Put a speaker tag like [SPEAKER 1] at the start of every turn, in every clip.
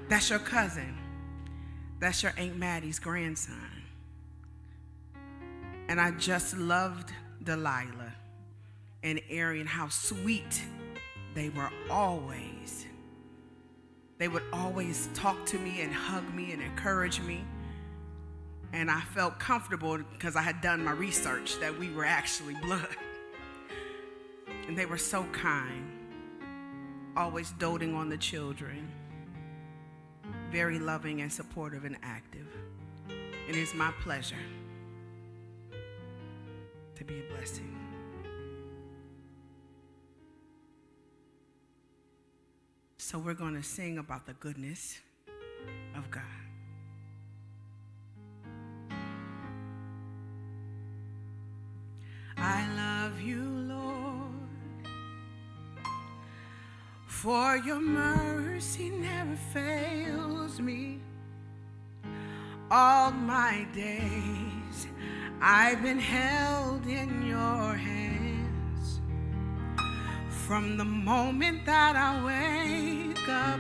[SPEAKER 1] That's your cousin. That's your Aunt Maddie's grandson. And I just loved Delilah and Arian, how sweet they were always. They would always talk to me and hug me and encourage me. And I felt comfortable because I had done my research that we were actually blood. And they were so kind, always doting on the children, very loving and supportive and active. It is my pleasure to be a blessing. So we're going to sing about the goodness of God. I love you, Lord, for your mercy never fails me. All my days I've been held in your hands. From the moment that I wake up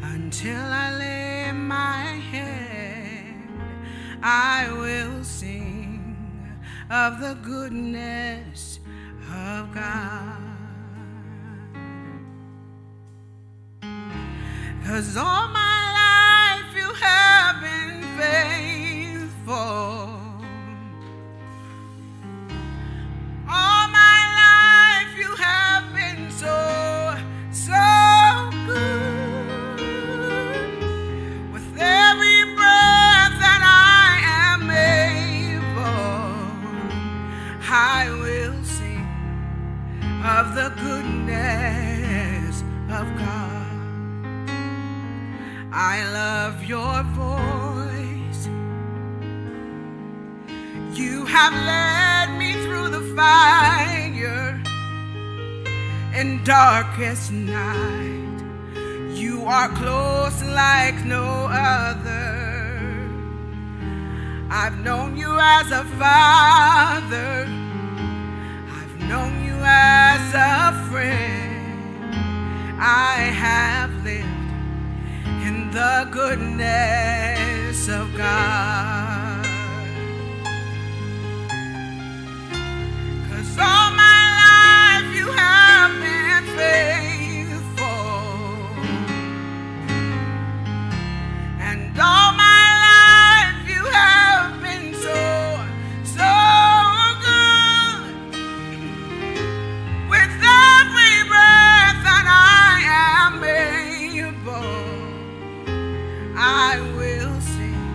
[SPEAKER 1] until I lay my head, I will sing of the goodness of God. 'Cause all my life you have been faithful. All my life you have been so, so good. With every breath that I am able, I will sing of the goodness of God. I love your voice. You have led me through the fire in darkest night. You are close like no other. I've known you as a father. I've known you as a friend. I have lived in the goodness of God. 'Cause all my life you have been faithful. And all my life you have been so, so good. With every breath that I am able, I will sing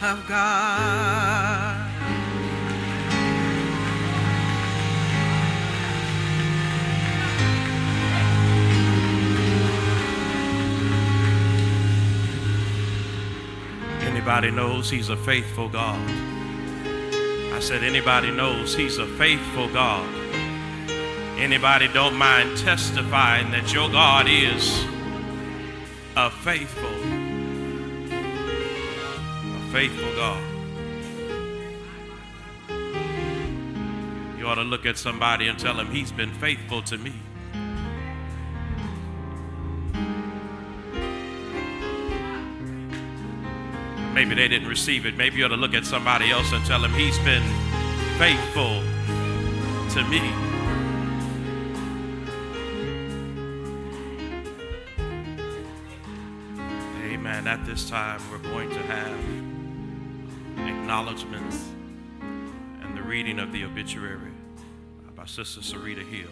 [SPEAKER 1] of God.
[SPEAKER 2] Anybody knows he's a faithful God? I said, anybody knows he's a faithful God? Anybody don't mind testifying that your God is a faithful God? You ought to look at somebody and tell him he's been faithful to me. Maybe they didn't receive it. Maybe you ought to look at somebody else and tell him he's been faithful to me. Amen. At this time, we're going to have acknowledgments and the reading of the obituary by Sister Sarita Hill.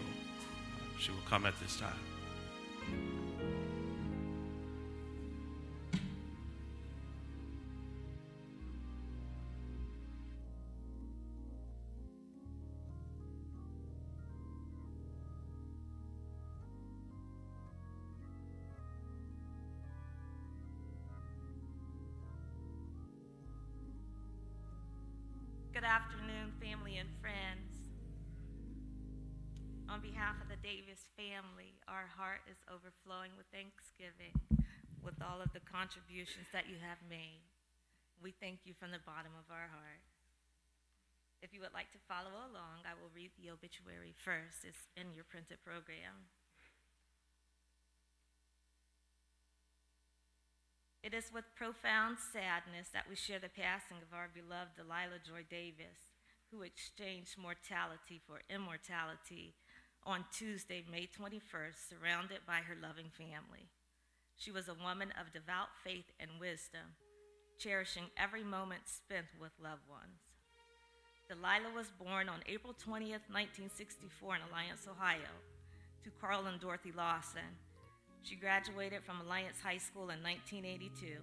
[SPEAKER 2] She will come at this time.
[SPEAKER 3] Good afternoon, family and friends. On behalf of the Davis family, our heart is overflowing with thanksgiving with all of the contributions that you have made. We thank you from the bottom of our heart. If you would like to follow along, I will read the obituary first. It's in your printed program. It is with profound sadness that we share the passing of our beloved Delilah Joy Davis, who exchanged mortality for immortality on Tuesday, May 21st, surrounded by her loving family. She was a woman of devout faith and wisdom, cherishing every moment spent with loved ones. Delilah was born on April 20th, 1964 in Alliance, Ohio, to Carl and Dorothy Lawson. She graduated from Alliance High School in 1982.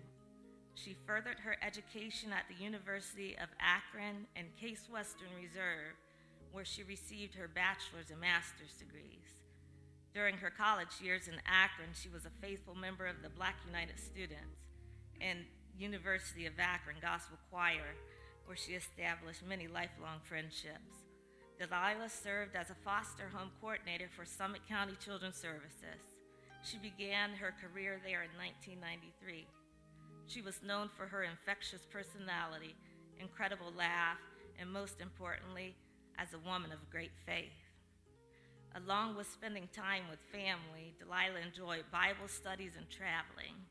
[SPEAKER 3] She furthered her education at the University of Akron and Case Western Reserve, where she received her bachelor's and master's degrees. During her college years in Akron, she was a faithful member of the Black United Students and University of Akron Gospel Choir, where she established many lifelong friendships. Delilah served as a foster home coordinator for Summit County Children's Services. She began her career there in 1993. She was known for her infectious personality, incredible laugh, and most importantly, as a woman of great faith. Along with spending time with family, Delilah enjoyed Bible studies and traveling.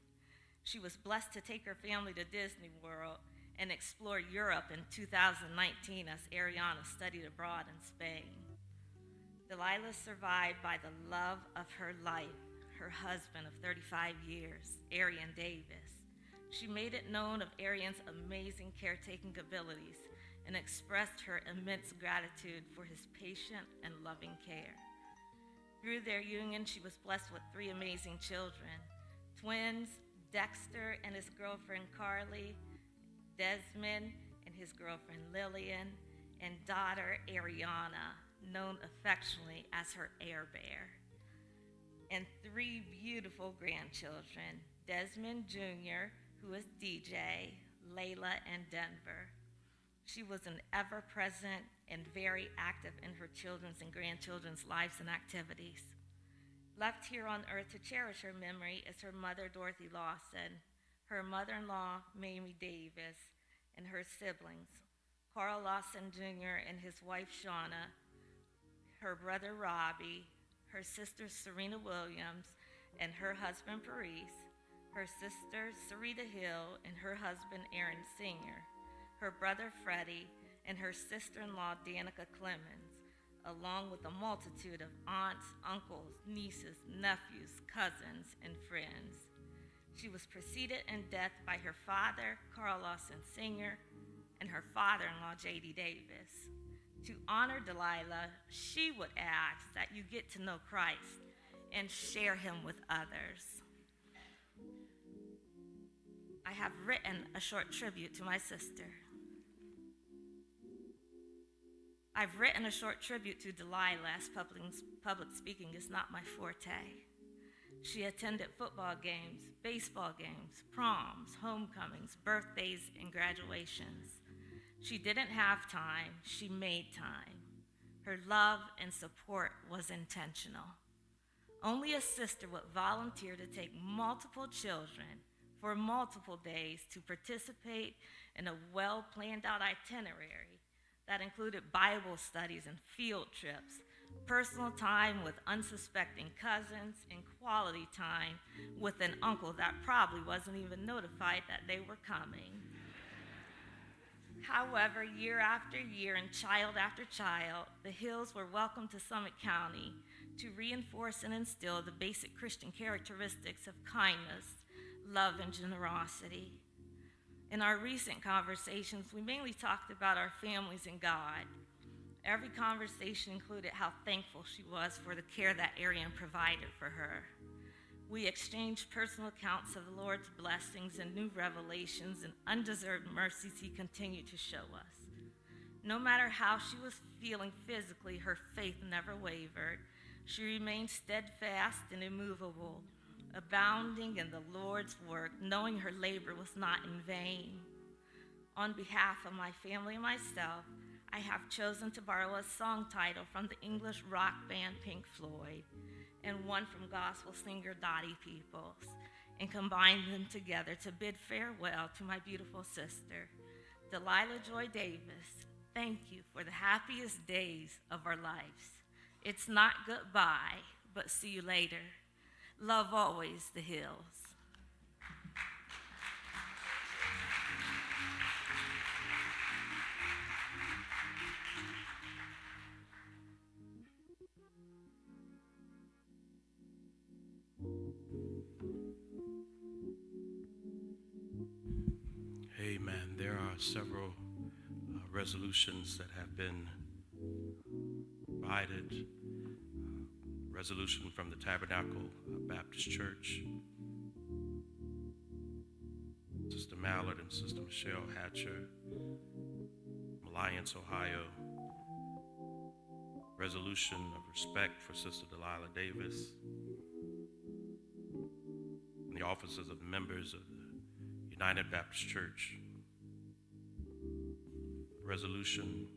[SPEAKER 3] She was blessed to take her family to Disney World and explore Europe in 2019 as Ariana studied abroad in Spain. Delilah survived by the love of her life, her husband of 35 years, Arian Davis. She made it known of Arian's amazing caretaking abilities and expressed her immense gratitude for his patient and loving care. Through their union, she was blessed with 3 amazing children, twins, Dexter and his girlfriend Carly, Desmond and his girlfriend Lillian, and daughter Ariana, known affectionately as her Air Bear. And 3 beautiful grandchildren, Desmond Jr., who is DJ, Layla, and Denver. She was an ever-present and very active in her children's and grandchildren's lives and activities. Left here on earth to cherish her memory is her mother, Dorothy Lawson, her mother-in-law, Mamie Davis, and her siblings, Carl Lawson Jr. and his wife, Shauna, her brother, Robbie, her sister Serena Williams and her husband Parise, her sister Sarita Hill and her husband Aaron Sr., her brother Freddie, and her sister-in-law Danica Clemens, along with a multitude of aunts, uncles, nieces, nephews, cousins, and friends. She was preceded in death by her father, Carl Lawson Sr., and her father-in-law, J.D. Davis. To honor Delilah, she would ask that you get to know Christ and share him with others. I I have written a short tribute to my sister. I've written a short tribute to Delilah, as public speaking is not my forte. She attended football games, baseball games, proms, homecomings, birthdays, and graduations. She didn't have time, she made time. Her love and support was intentional. Only a sister would volunteer to take multiple children for multiple days to participate in a well-planned out itinerary that included Bible studies and field trips, personal time with unsuspecting cousins, and quality time with an uncle that probably wasn't even notified that they were coming. However, year after year and child after child, the Hills were welcomed to Summit County to reinforce and instill the basic Christian characteristics of kindness, love, and generosity. In our recent conversations, we mainly talked about our families and God. Every conversation included how thankful she was for the care that Arian provided for her. We exchanged personal accounts of the Lord's blessings and new revelations and undeserved mercies he continued to show us. No matter how she was feeling physically, her faith never wavered. She remained steadfast and immovable, abounding in the Lord's work, knowing her labor was not in vain. On behalf of my family and myself, I have chosen to borrow a song title from the English rock band Pink Floyd and one from gospel singer Dottie Peoples, and combine them together to bid farewell to my beautiful sister, Delilah Joy Davis. Thank you for the happiest days of our lives. It's not goodbye, but see you later. Love always, the Hills.
[SPEAKER 2] Amen. There are several resolutions that have been provided. Resolution from the Tabernacle Baptist Church. Sister Mallard and Sister Michelle Hatcher, from Alliance, Ohio. Resolution of respect for Sister Delilah Davis. And the offices of the members of the United Baptist Church. Resolution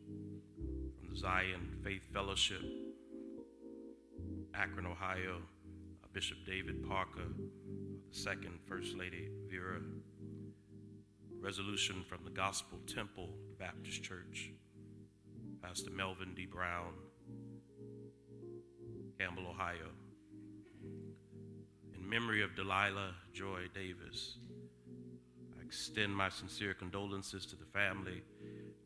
[SPEAKER 2] from the Zion Faith Fellowship, Akron, Ohio, Bishop David Parker, the second First Lady Vera. Resolution from the Gospel Temple Baptist Church, Pastor Melvin D. Brown, Campbell, Ohio. In memory of Delilah Joy Davis, I extend my sincere condolences to the family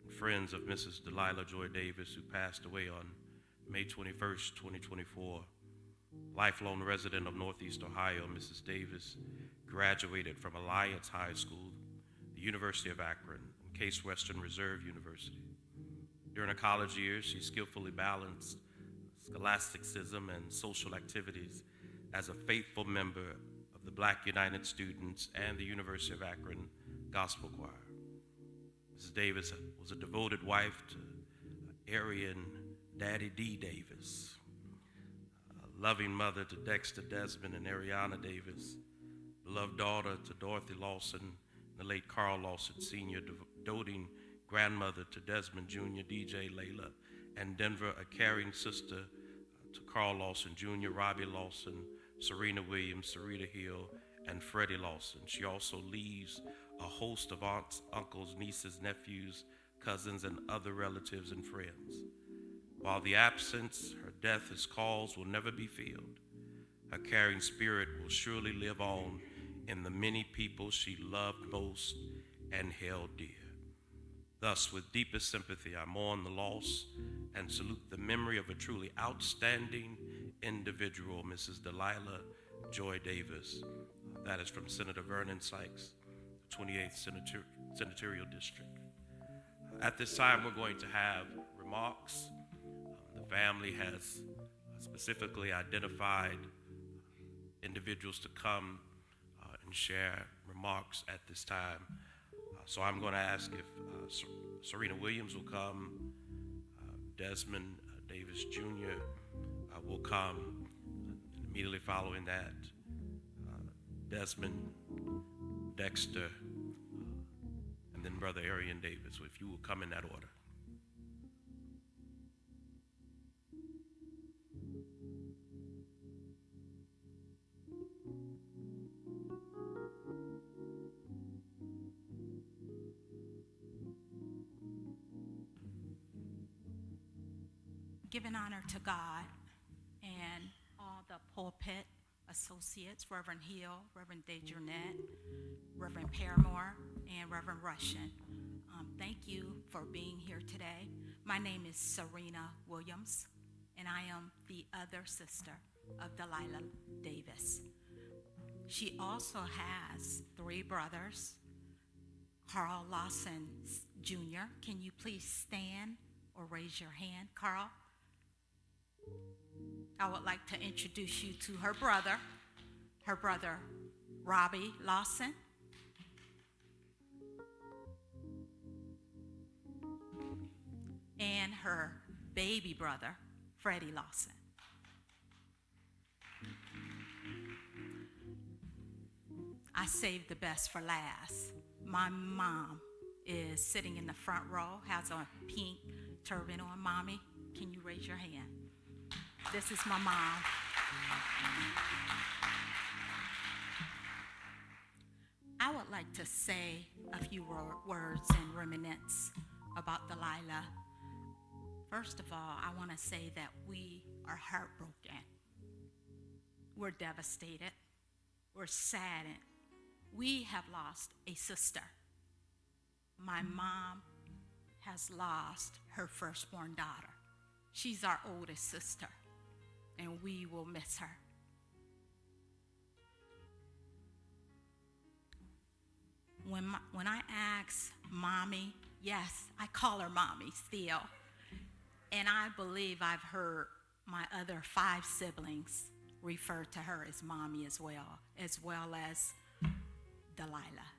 [SPEAKER 2] and friends of Mrs. Delilah Joy Davis, who passed away on May 21st, 2024. Lifelong resident of Northeast Ohio, Mrs. Davis graduated from Alliance High School, the University of Akron, and Case Western Reserve University. During her college years, she skillfully balanced scholasticism and social activities as a faithful member of the Black United Students and the University of Akron Gospel Choir. Mrs. Davis was a devoted wife to Arian Daddy D. Davis, a loving mother to Dexter Desmond and Ariana Davis, beloved daughter to Dorothy Lawson, and the late Carl Lawson Sr., doting grandmother to Desmond Jr., DJ Layla, and Denver, a caring sister to Carl Lawson Jr., Robbie Lawson, Serena Williams, Sarita Hill, and Freddie Lawson. She also leaves a host of aunts, uncles, nieces, nephews, cousins, and other relatives and friends. While the absence, her death, his calls will never be filled, her caring spirit will surely live on in the many people she loved most and held dear. Thus, with deepest sympathy, I mourn the loss and salute the memory of a truly outstanding individual, Mrs. Delilah Joy Davis. That is from Senator Vernon Sykes, 28th Senatorial District. At this time, we're going to have remarks. The family has specifically identified individuals to come and share remarks at this time. So I'm going to ask if Serena Williams will come, Desmond Davis Jr. Will come, and immediately following that, Desmond, Dexter, and then Brother Arian Davis. So if you will come in that order.
[SPEAKER 4] Giving honor to God and all the pulpit associates, Reverend Hill, Reverend DeJournette, Reverend Paramore, and Reverend Russian. Thank you for being here today. My name is Serena Williams, and I am the other sister of Delilah Davis. She also has 3 brothers. Carl Lawson Jr., can you please stand or raise your hand, Carl? I would like to introduce you to her brother Robbie Lawson. And her baby brother, Freddie Lawson. I saved the best for last. My mom is sitting in the front row, has a pink turban on. Mommy, can you raise your hand? This is my mom. I would like to say a few words and reminisce about Delilah. First of all, I want to say that we are heartbroken. We're devastated. We're saddened. We have lost a sister. My mom has lost her firstborn daughter. She's our oldest sister, and we will miss her. When I ask Mommy, yes, I call her Mommy still, and I believe I've heard my other 5 siblings refer to her as Mommy as well as Delilah.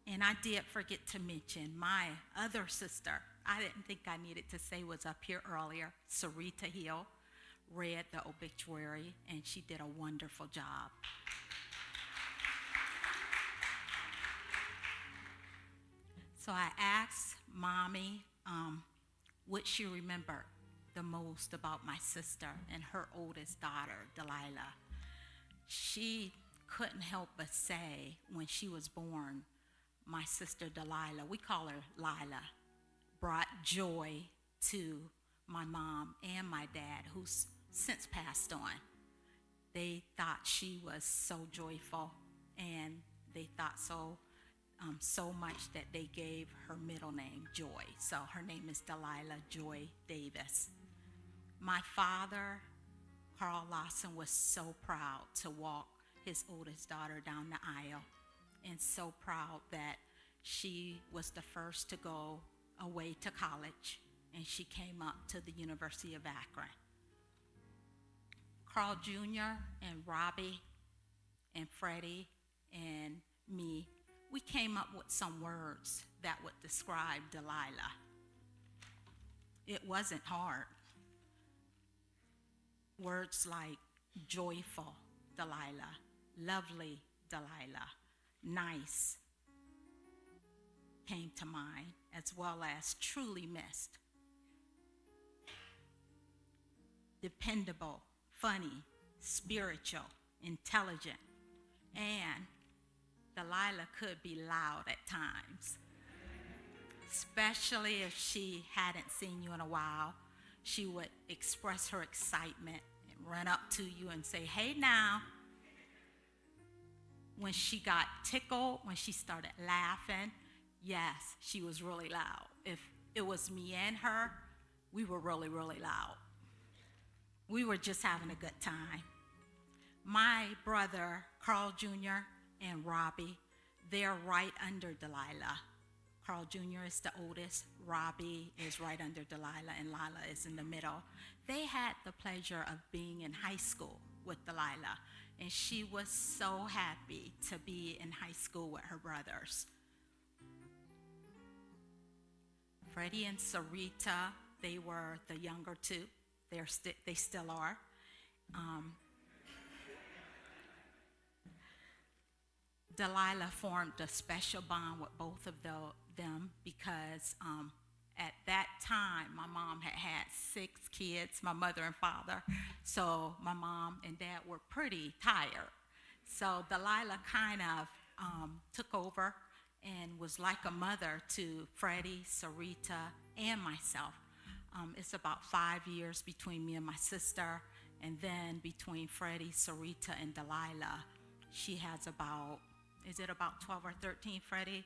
[SPEAKER 4] And I did forget to mention my other sister. I didn't think I needed to say was up here earlier. Sarita Hill read the obituary, and she did a wonderful job. So I asked Mommy, what she remembered the most about my sister and her oldest daughter, Delilah. She couldn't help but say when she was born, my sister Delilah, we call her Lila, brought joy to my mom and my dad, who's since passed on. They thought she was so joyful, and they thought so much that they gave her middle name Joy. So her name is Delilah Joy Davis. My father, Carl Lawson, was so proud to walk his oldest daughter down the aisle, and so proud that she was the first to go away to college, and she came up to the University of Akron. Carl Jr. and Robbie and Freddie and me, we came up with some words that would describe Delilah. It wasn't hard. Words like joyful Delilah, lovely Delilah, nice came to mind, as well as truly missed, dependable, funny, spiritual, intelligent, and Delilah could be loud at times, especially if she hadn't seen you in a while. She would express her excitement and run up to you and say, "Hey now." When she got tickled, when she started laughing, yes, she was really loud. If it was me and her, we were really, really loud. We were just having a good time. My brother, Carl Jr. and Robbie, they're right under Delilah. Carl Jr. is the oldest, Robbie is right under Delilah, and Lila is in the middle. They had the pleasure of being in high school with Delilah, and she was so happy to be in high school with her brothers. Freddie and Sarita, they were the younger two. They still are. Delilah formed a special bond with both of them because at that time, my mom had 6 kids, my mother and father. So my mom and dad were pretty tired. So Delilah kind of took over and was like a mother to Freddie, Sarita, and myself. It's about 5 years between me and my sister, and then between Freddie, Sarita, and Delilah, she has about, is it about 12 or 13, Freddie?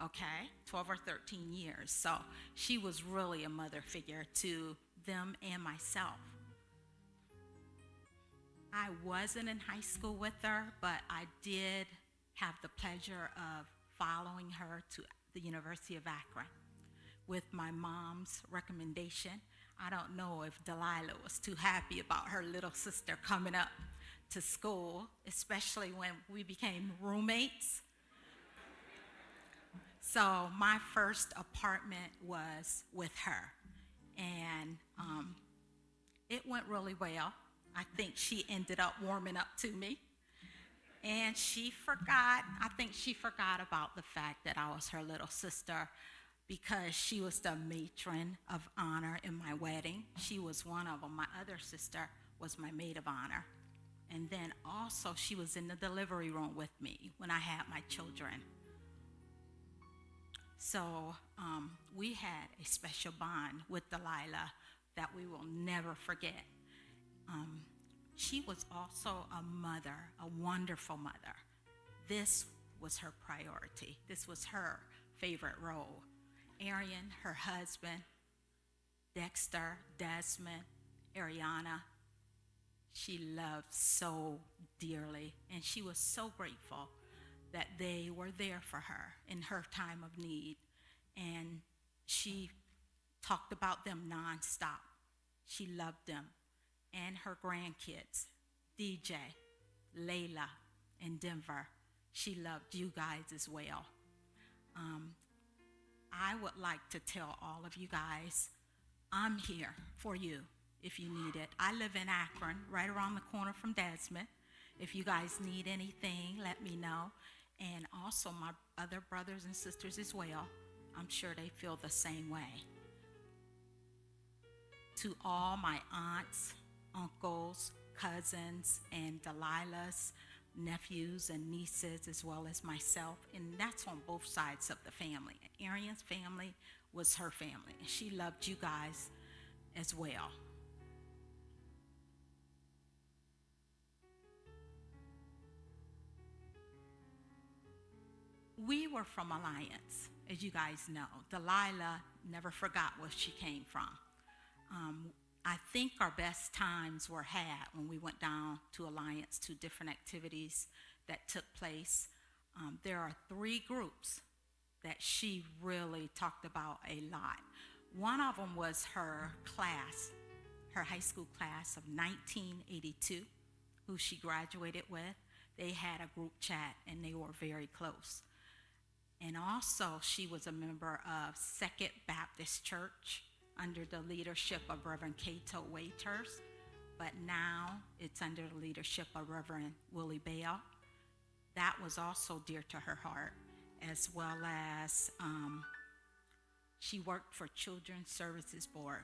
[SPEAKER 4] Okay, 12 or 13 years. So she was really a mother figure to them and myself. I wasn't in high school with her, but I did have the pleasure of following her to the University of Akron with my mom's recommendation. I don't know if Delilah was too happy about her little sister coming up to school, especially when we became roommates. So my first apartment was with her, and it went really well. I think she ended up warming up to me. And I think she forgot about the fact that I was her little sister because she was the matron of honor in my wedding. She was one of them. My other sister was my maid of honor. And then also she was in the delivery room with me when I had my children. So we had a special bond with Delilah that we will never forget. She was also a mother, a wonderful mother. This was her priority. This was her favorite role. Arian, her husband, Dexter, Desmond, Ariana, she loved so dearly, and she was so grateful that they were there for her in her time of need. And she talked about them nonstop. She loved them. And her grandkids, DJ, Layla, and Denver. She loved you guys as well. I would like to tell all of you guys, I'm here for you if you need it. I live in Akron, right around the corner from Desmond. If you guys need anything, let me know. And also my other brothers and sisters as well. I'm sure they feel the same way. To all my aunts, uncles, cousins, and Delilah's nephews and nieces, as well as myself, and that's on both sides of the family. Arian's family was her family, and she loved you guys as well. We were from Alliance, as you guys know. Delilah never forgot where she came from. I think our best times were had when we went down to Alliance to different activities that took place. There are 3 groups that she really talked about a lot. One of them was her class, her high school class of 1982, who she graduated with. They had a group chat and they were very close. And also she was a member of Second Baptist Church under the leadership of Reverend Cato Waiters, but now it's under the leadership of Reverend Willie Bell. That was also dear to her heart, as well as she worked for Children's Services Board.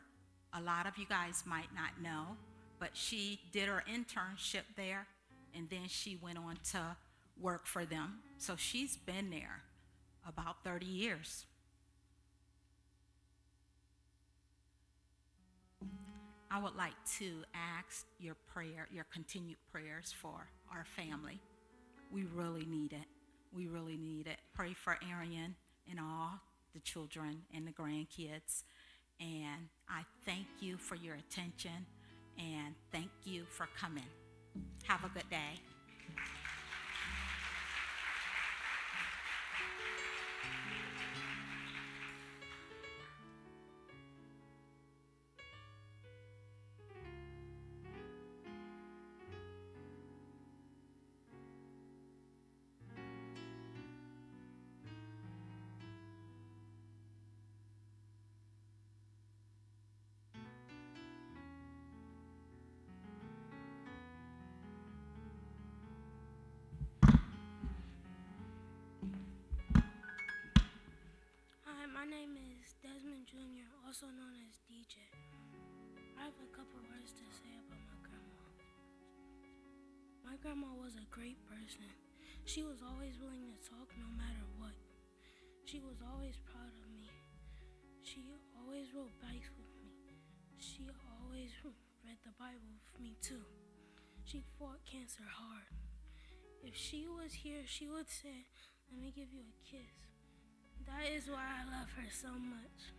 [SPEAKER 4] A lot of you guys might not know, but she did her internship there, and then she went on to work for them. So she's been there about 30 years. I would like to ask your continued prayers for our family. We really need it. We really need it. Pray for Arian and all the children and the grandkids. And I thank you for your attention and thank you for coming. Have a good day.
[SPEAKER 5] My name is Desmond Jr., also known as DJ. I have a couple words to say about my grandma. My grandma was a great person. She was always willing to talk no matter what. She was always proud of me. She always rode bikes with me. She always read the Bible with me too. She fought cancer hard. If she was here, she would say, "Let me give you a kiss." That is why I love her so much.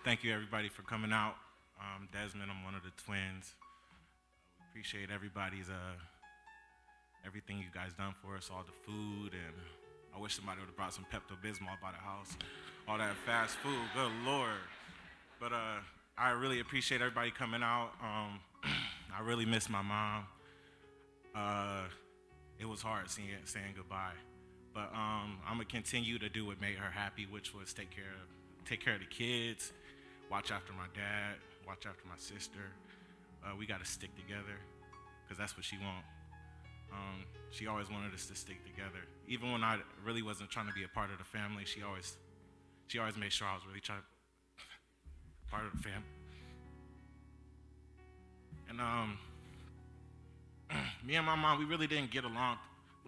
[SPEAKER 6] Thank you, everybody, for coming out. Desmond, I'm one of the twins. We appreciate everybody's everything you guys done for us, all the food, and I wish somebody would have brought some Pepto-Bismol by the house. All that fast food, good Lord. But I really appreciate everybody coming out. I really miss my mom. It was hard saying goodbye. But I'm gonna continue to do what made her happy, which was take care of the kids, watch after my dad, watch after my sister. We gotta stick together, because that's what she wants. She always wanted us to stick together. Even when I really wasn't trying to be a part of the family, she always made sure I was really part of the family. And me and my mom, we really didn't get along.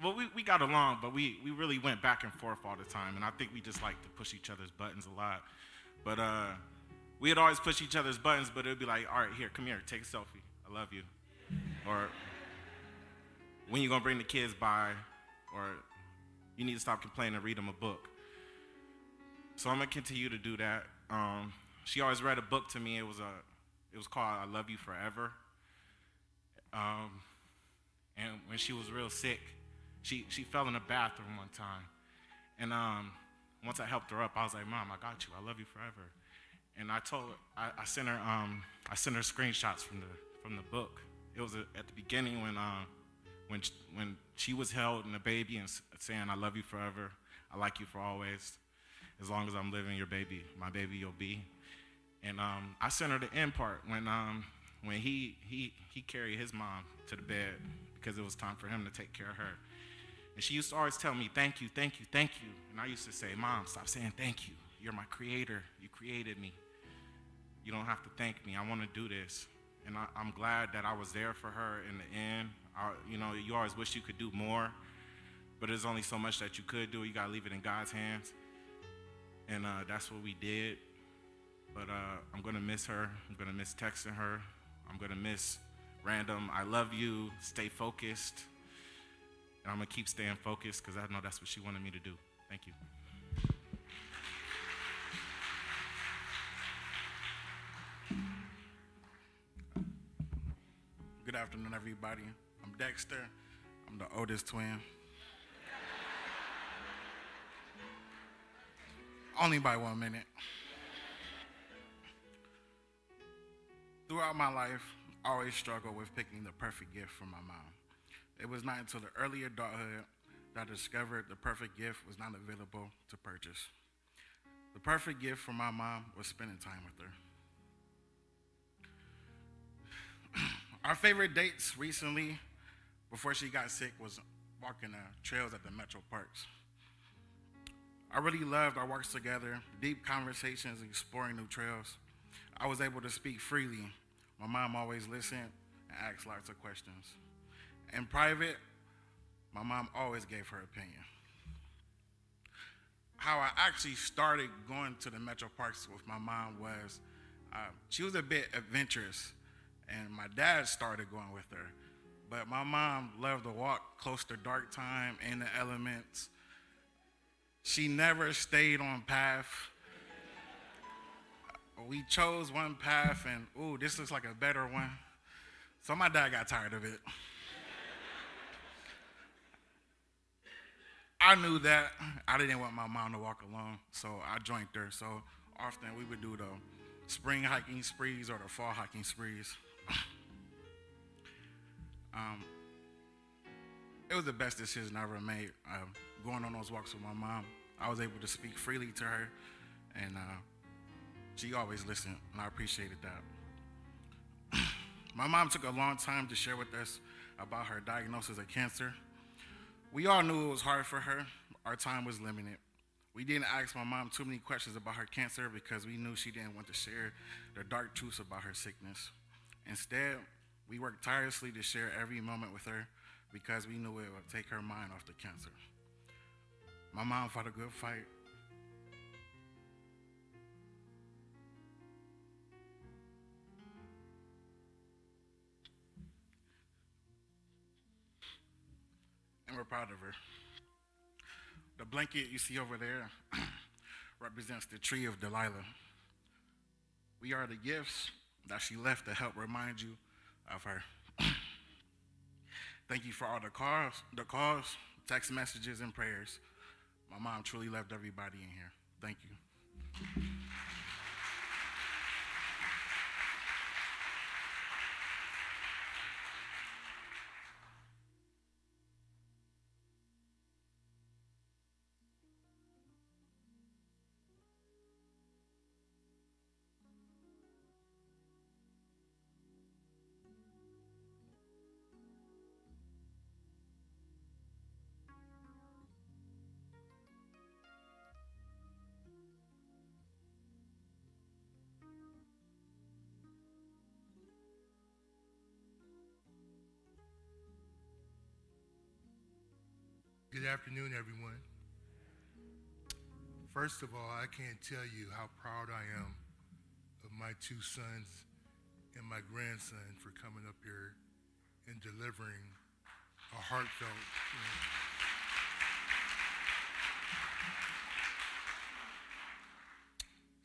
[SPEAKER 6] Well, we got along, but we really went back and forth all the time, and I think we just like to push each other's buttons a lot. But we would always push each other's buttons, but it would be like, all right, here, come here, take a selfie. I love you. Or, when you gonna bring the kids by? Or, you need to stop complaining and read them a book. So I'm gonna continue to do that. She always read a book to me. It was called I Love You Forever. And when she was real sick, she fell in the bathroom one time. And once I helped her up, I was like, "Mom, I got you. I love you forever." And I told her, I sent her screenshots from the book. It was at the beginning when she was held in a baby and saying, "I love you forever. I like you for always. As long as I'm living, my baby you'll be." And I sent her the end part when he carried his mom to the bed because it was time for him to take care of her. And she used to always tell me, "Thank you, thank you, thank you." And I used to say, "Mom, stop saying thank you. You're my creator. You created me. You don't have to thank me. I want to do this." And I'm glad that I was there for her in the end. You always wish you could do more, but there's only so much that you could do. You got to leave it in God's hands. And that's what we did. But I'm going to miss her. I'm going to miss texting her. I'm going to miss random, "I love you, stay focused." And I'm going to keep staying focused because I know that's what she wanted me to do. Thank you.
[SPEAKER 7] Good afternoon, everybody. I'm Dexter. I'm the oldest twin. Only by 1 minute. Throughout my life, I always struggled with picking the perfect gift for my mom. It was not until the early adulthood that I discovered the perfect gift was not available to purchase. The perfect gift for my mom was spending time with her. Our favorite dates recently, before she got sick, was walking the trails at the metro parks. I really loved our walks together, deep conversations, exploring new trails. I was able to speak freely. My mom always listened and asked lots of questions. In private, my mom always gave her opinion. How I actually started going to the metro parks with my mom was, she was a bit adventurous, and my dad started going with her. But my mom loved to walk close to dark time in the elements. She never stayed on path. We chose one path and, ooh, this looks like a better one. So my dad got tired of it. I knew that I didn't want my mom to walk alone, so I joined her. So often we would do the spring hiking sprees or the fall hiking sprees. It was the best decision I ever made, going on those walks with my mom. I was able to speak freely to her, and she always listened, and I appreciated that. My mom took a long time to share with us about her diagnosis of cancer. We all knew it was hard for her. Our time was limited. We didn't ask my mom too many questions about her cancer because we knew she didn't want to share the dark truths about her sickness. Instead, we worked tirelessly to share every moment with her because we knew it would take her mind off the cancer. My mom fought a good fight. And we're proud of her. The blanket you see over there represents the tree of Delilah. We are the gifts that she left to help remind you of her. Thank you for all the calls, text messages, and prayers. My mom truly loved everybody in here. Thank you.
[SPEAKER 8] Good afternoon, everyone. First of all, I can't tell you how proud I am of my two sons and my grandson for coming up here and delivering a heartfelt,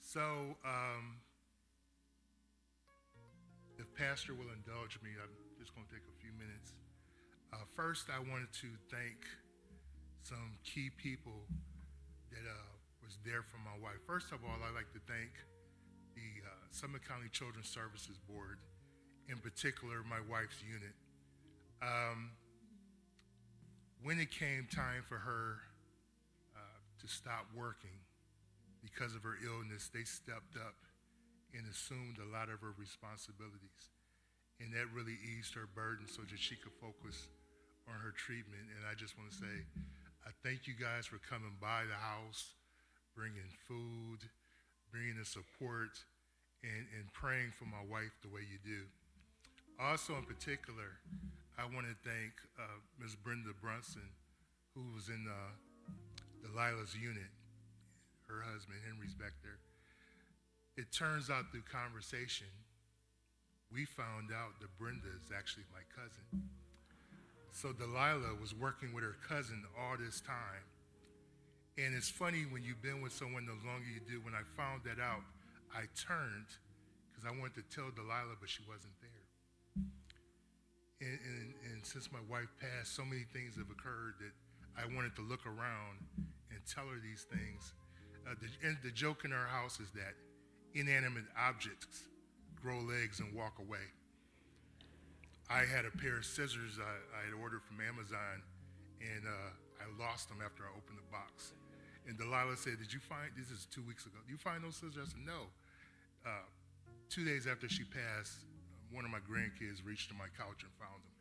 [SPEAKER 8] So, if Pastor will indulge me, I'm just going to take a few minutes. First, I wanted to thank some key people that was there for my wife. First of all, I'd like to thank the Summit County Children's Services Board, in particular my wife's unit. When it came time for her to stop working because of her illness, they stepped up and assumed a lot of her responsibilities. And that really eased her burden so that she could focus on her treatment. And I just want to say, I thank you guys for coming by the house, bringing food, bringing the support, and praying for my wife the way you do. Also, in particular, I want to thank Ms. Brenda Brunson, who was in Delilah's unit. Her husband, Henry's back there. It turns out through conversation, we found out that Brenda is actually my cousin. So Delilah was working with her cousin all this time. And it's funny when you've been with someone the longer you do. When I found that out, I turned because I wanted to tell Delilah, but she wasn't there. And since my wife passed, so many things have occurred that I wanted to look around and tell her these things. The joke in our house is that inanimate objects grow legs and walk away. I had a pair of scissors I had ordered from Amazon, and I lost them after I opened the box. And Delilah said, "Did you find, this is 2 weeks ago, did you find those scissors?" I said, "No." 2 days after she passed, one of my grandkids reached to my couch and found them.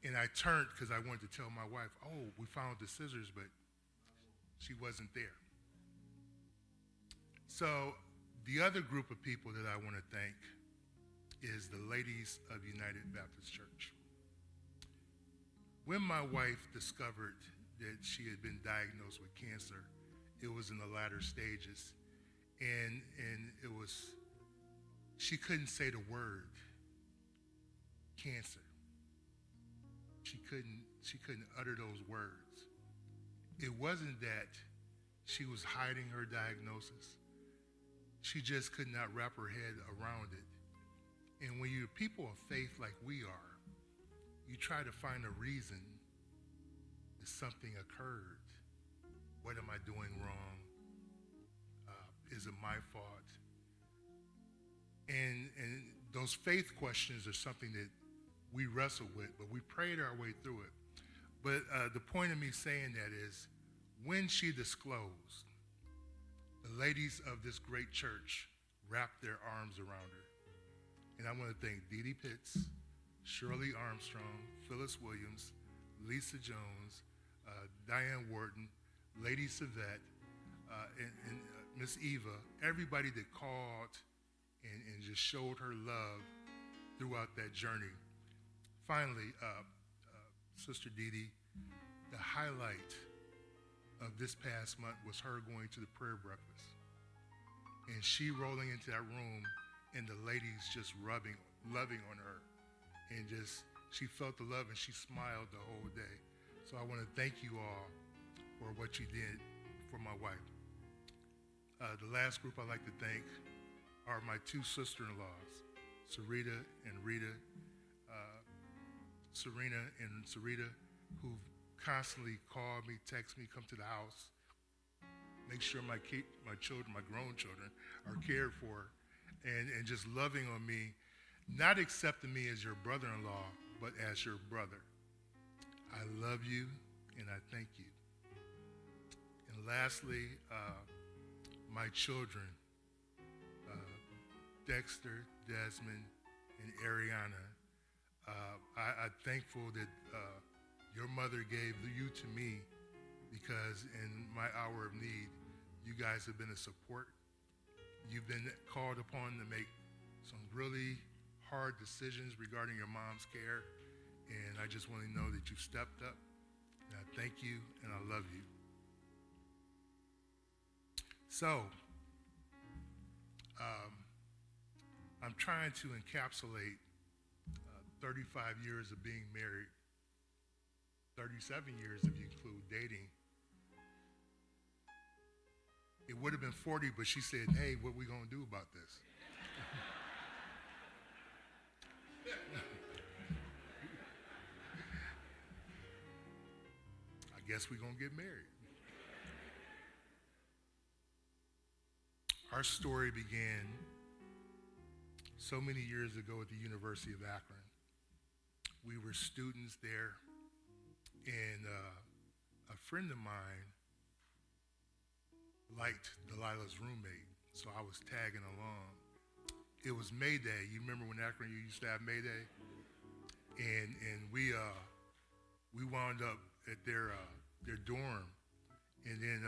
[SPEAKER 8] And I turned because I wanted to tell my wife, "Oh, we found the scissors," but she wasn't there. So the other group of people that I want to thank is the ladies of United Baptist Church. When my wife discovered that she had been diagnosed with cancer, it was in the latter stages, and it was, she couldn't say the word cancer. She couldn't utter those words. It wasn't that she was hiding her diagnosis. She just could not wrap her head around it. And when you're people of faith like we are, you try to find a reason that something occurred. What am I doing wrong? Is it my fault? And those faith questions are something that we wrestle with, but we prayed our way through it. But the point of me saying that is, when she disclosed, the ladies of this great church wrapped their arms around her And I want to thank Dee Dee Pitts, Shirley Armstrong, Phyllis Williams, Lisa Jones, Diane Wharton, Lady Savette, and Miss Eva, everybody that called and just showed her love throughout that journey. Finally, Sister Dee Dee, the highlight of this past month was her going to the prayer breakfast. And she rolling into that room and the ladies just loving on her. And just, she felt the love and she smiled the whole day. So I want to thank you all for what you did for my wife. The last group I'd like to thank are my two sister-in-laws, Sarita and Rita, Serena and Sarita, who've constantly called me, text me, come to the house, make sure my children, my grown children, are cared for, and just loving on me, not accepting me as your brother-in-law, but as your brother. I love you, and I thank you. And lastly, my children, Dexter, Desmond, and Ariana. I'm thankful that your mother gave you to me, because in my hour of need, you guys have been a support. You've been called upon to make some really hard decisions regarding your mom's care, and I just want to know that you stepped up, and I thank you, and I love you. So, I'm trying to encapsulate 35 years of being married, 37 years if you include dating. It would have been 40, but she said, hey, what we gonna do about this? I guess we're gonna get married. Our story began so many years ago at the University of Akron. We were students there, and a friend of mine liked Delilah's roommate, so I was tagging along. It was May Day. You remember when Akron you used to have May Day? And we wound up at their dorm, and then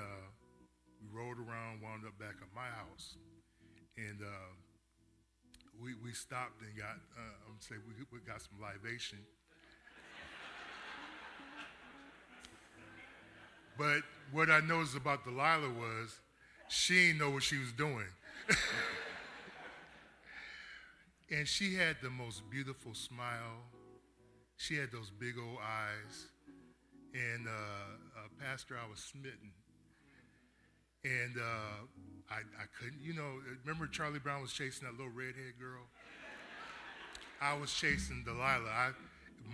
[SPEAKER 8] we rode around, wound up back at my house, and we stopped and got we got some libation. But what I noticed about Delilah was she didn't know what she was doing. And she had the most beautiful smile. She had those big old eyes. And Pastor, I was smitten. And I couldn't, remember Charlie Brown was chasing that little redhead girl? I was chasing Delilah.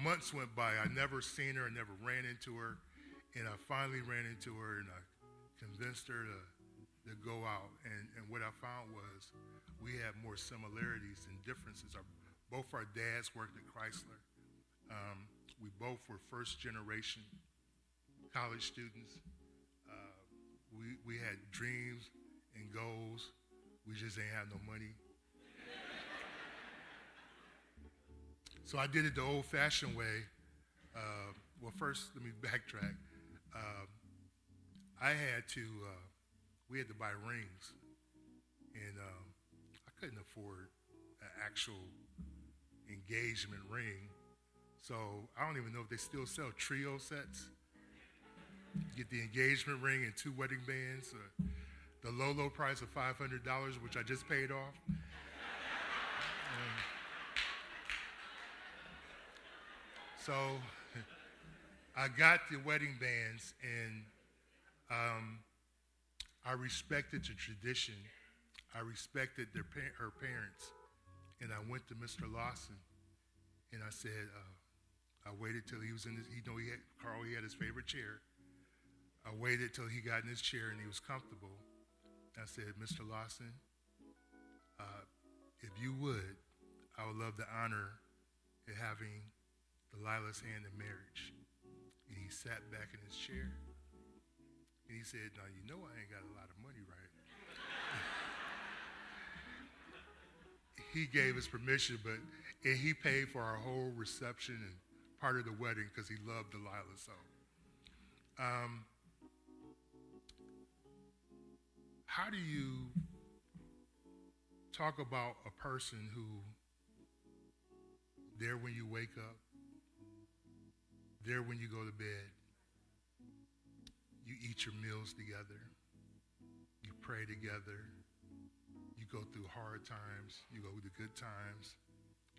[SPEAKER 8] Months went by. I never seen her. I never ran into her. And I finally ran into her, and I convinced her to go out. And what I found was we had more similarities than differences. Both our dads worked at Chrysler. We both were first generation college students. We had dreams and goals. We just ain't have no money. So I did it the old-fashioned way. Well, first, let me backtrack. We had to buy rings, and I couldn't afford an actual engagement ring. So I don't even know if they still sell trio sets. Get the engagement ring and 2 wedding bands, the low price of $500, which I just paid off. So I got the wedding bands, and I respected the tradition. I respected her parents, and I went to Mr. Lawson, and I said, I waited till he was in his, Carl, he had his favorite chair. I waited till he got in his chair and he was comfortable. I said, Mr. Lawson, if you would, I would love the honor of having Delilah's hand in marriage. And he sat back in his chair, and he said, now, I ain't got a lot of money, right? he gave us permission, and he paid for our whole reception and part of the wedding because he loved Delilah so. How do you talk about a person who there when you wake up, there when you go to bed, you eat your meals together, you pray together, you go through hard times, you go through good times.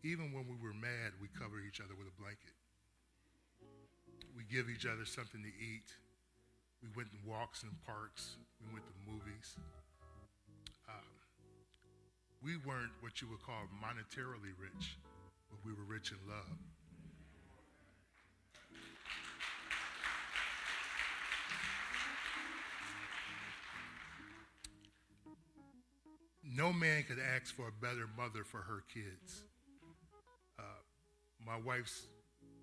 [SPEAKER 8] Even when we were mad, we covered each other with a blanket. We give each other something to eat. We went on walks in parks. We went to movies. We weren't what you would call monetarily rich, but we were rich in love. No man could ask for a better mother for her kids. My wife's,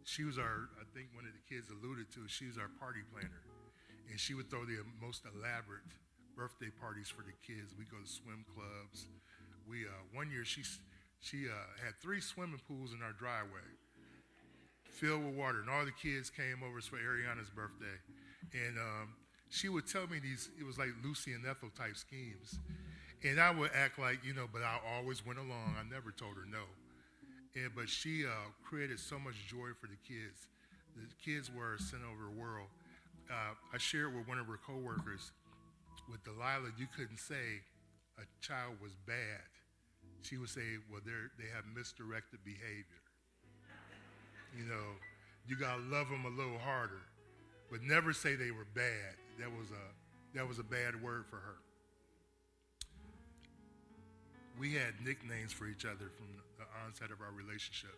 [SPEAKER 8] she was our, I think one of the kids alluded to, she was our party planner. And she would throw the most elaborate birthday parties for the kids. We go to swim clubs. One year she had 3 swimming pools in our driveway filled with water, and all the kids came over for Ariana's birthday. And she would tell me these, it was like Lucy and Ethel type schemes. And I would act like, but I always went along. I never told her no. But she created so much joy for the kids. The kids were a center of her world. I shared with one of her coworkers, with Delilah, you couldn't say a child was bad. She would say, well, they have misdirected behavior. You gotta love them a little harder, but never say they were bad. That was a bad word for her. We had nicknames for each other from the onset of our relationship.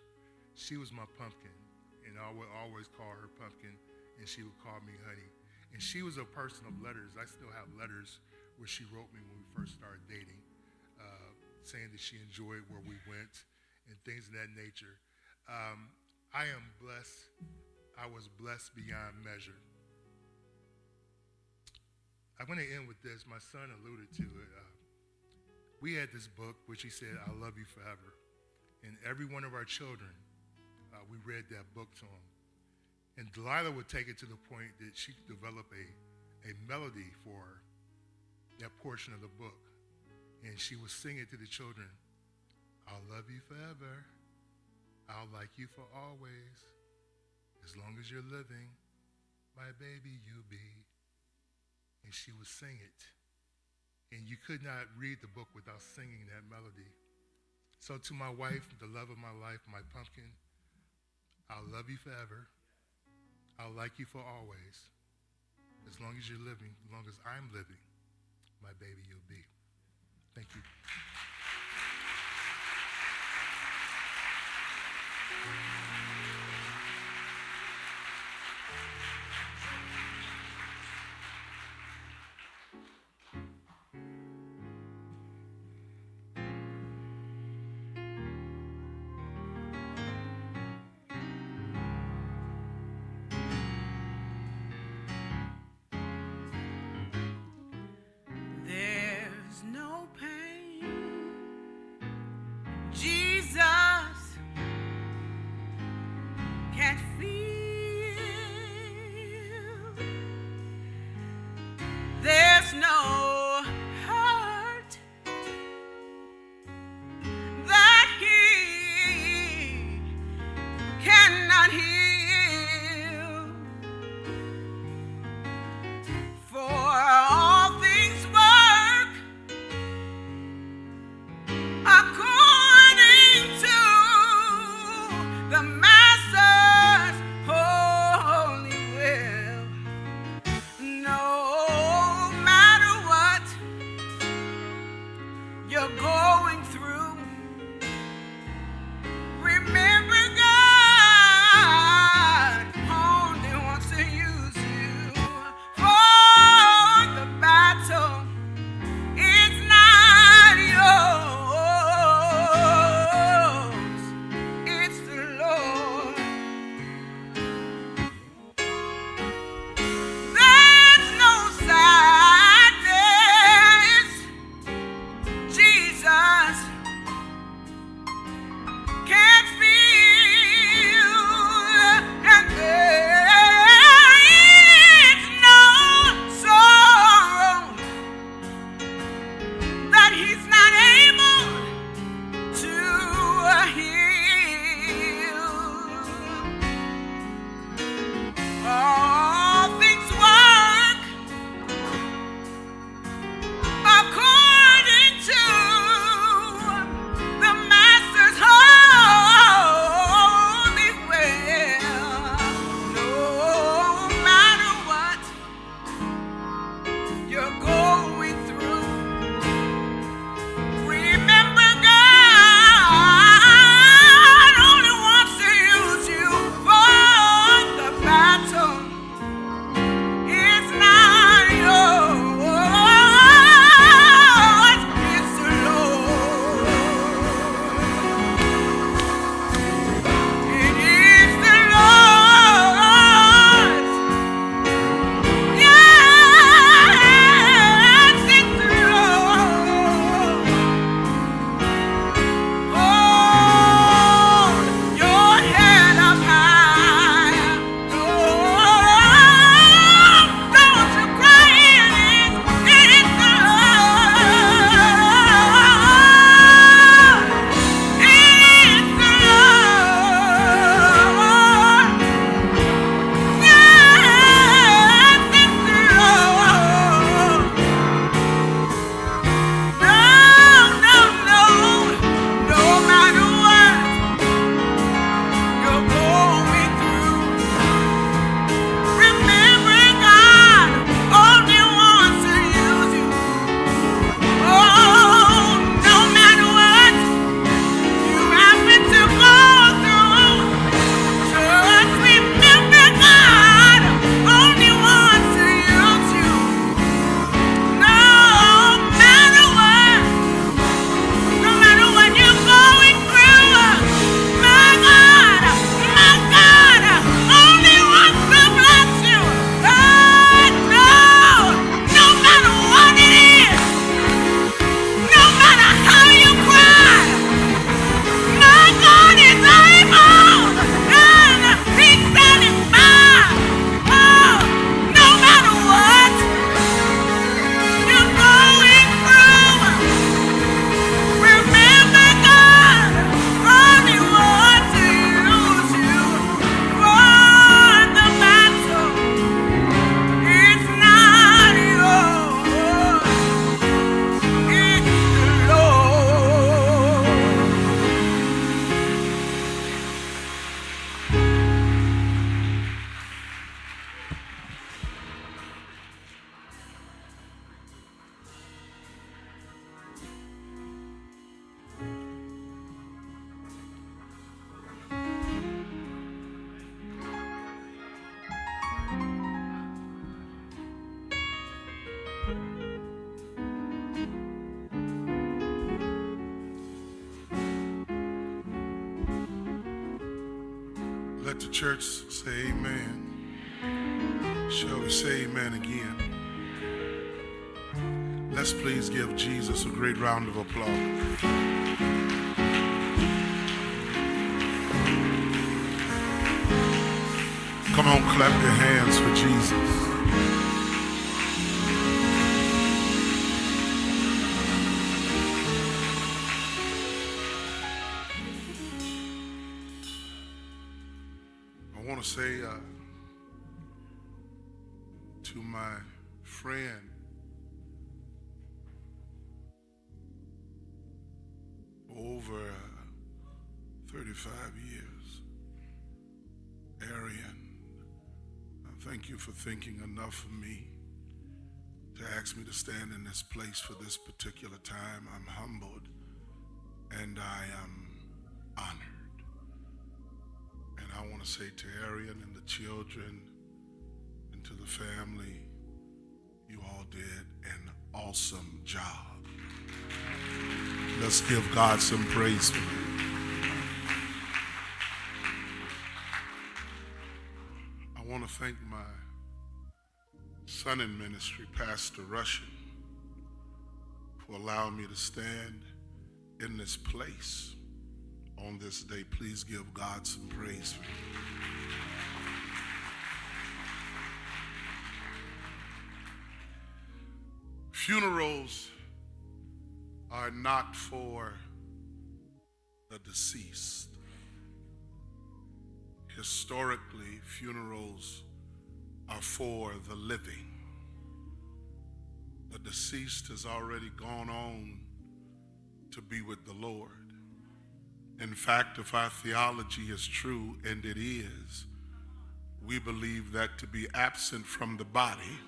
[SPEAKER 8] She was my pumpkin, and I would always call her Pumpkin, and she would call me Honey. And she was a person of letters. I still have letters where she wrote me when we first started dating, saying that she enjoyed where we went and things of that nature. I am blessed. I was blessed beyond measure. I'm going to end with this. My son alluded to it. We had this book which he said, I love you forever. And every one of our children, we read that book to them. And Delilah would take it to the point that she could develop a melody for that portion of the book. And she would sing it to the children. I'll love you forever. I'll like you for always. As long as you're living, my baby you be. And she would sing it. And you could not read the book without singing that melody. So to my wife, the love of my life, my pumpkin, I'll love you forever. I'll like you for always. As long as you're living, as long as I'm living, my baby you'll be. Thank you.
[SPEAKER 1] There's no pain, Jesus
[SPEAKER 8] Let the church say amen. Shall we say amen again? Let's please give Jesus a great round of applause. Come on, clap your hands for Jesus. I want to say to my friend, over 35 years, Arian, thank you for thinking enough of me to ask me to stand in this place for this particular time. I'm humbled and I am honored. And I want to say to Arian and the children and to the family, you all did an awesome job. Let's give God some praise for it. I want to thank my son in ministry, Pastor Russian, for allowing me to stand in this place on this day. Please give God some praise for it. Funerals are not for the deceased. Historically, funerals are for the living. The deceased has already gone on to be with the Lord. In fact, if our theology is true, and it is, we believe that to be absent from the body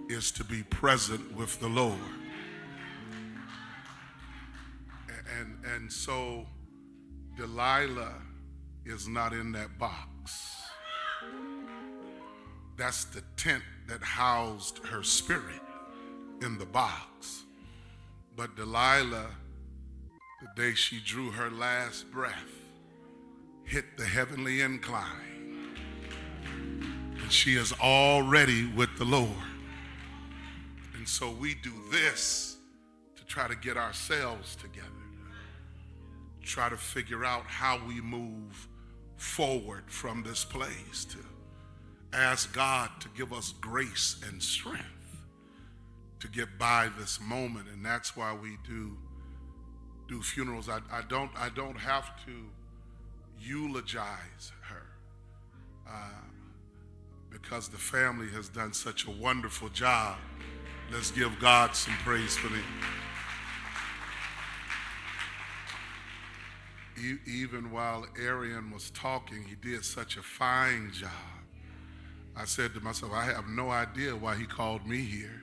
[SPEAKER 8] is to be present with the Lord. And so Delilah is not in that box. That's the tent that housed her spirit in the box. But Delilah, the day she drew her last breath, hit the heavenly incline. And she is already with the Lord. And so we do this to try to get ourselves together. Try to figure out how we move forward from this place, to ask God to give us grace and strength to get by this moment. And that's why we do funerals. I don't have to eulogize her because the family has done such a wonderful job. Let's give God some praise for them. Even while Arian was talking, he did such a fine job. I said to myself, I have no idea why he called me here.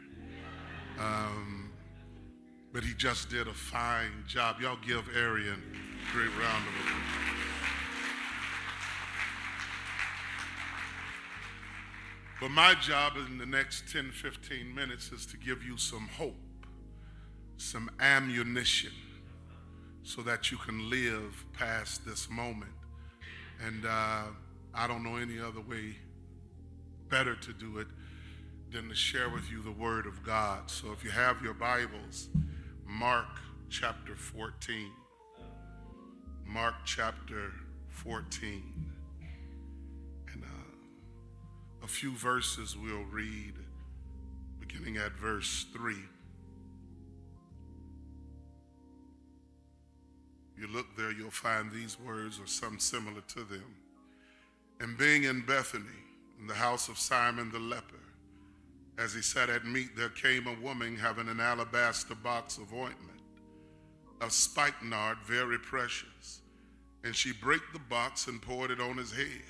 [SPEAKER 8] But he just did a fine job. Y'all give Arian a great round of applause. But my job in the next 10, 15 minutes is to give you some hope, some ammunition, so that you can live past this moment. And I don't know any other way better to do it than to share with you the Word of God. So if you have your Bibles, Mark chapter 14. Mark chapter 14. And a few verses we'll read, beginning at verse 3. You look there, you'll find these words or some similar to them. And being in Bethany, in the house of Simon the leper, as he sat at meat, there came a woman having an alabaster box of ointment, of spikenard, very precious. And she brake the box and poured it on his head.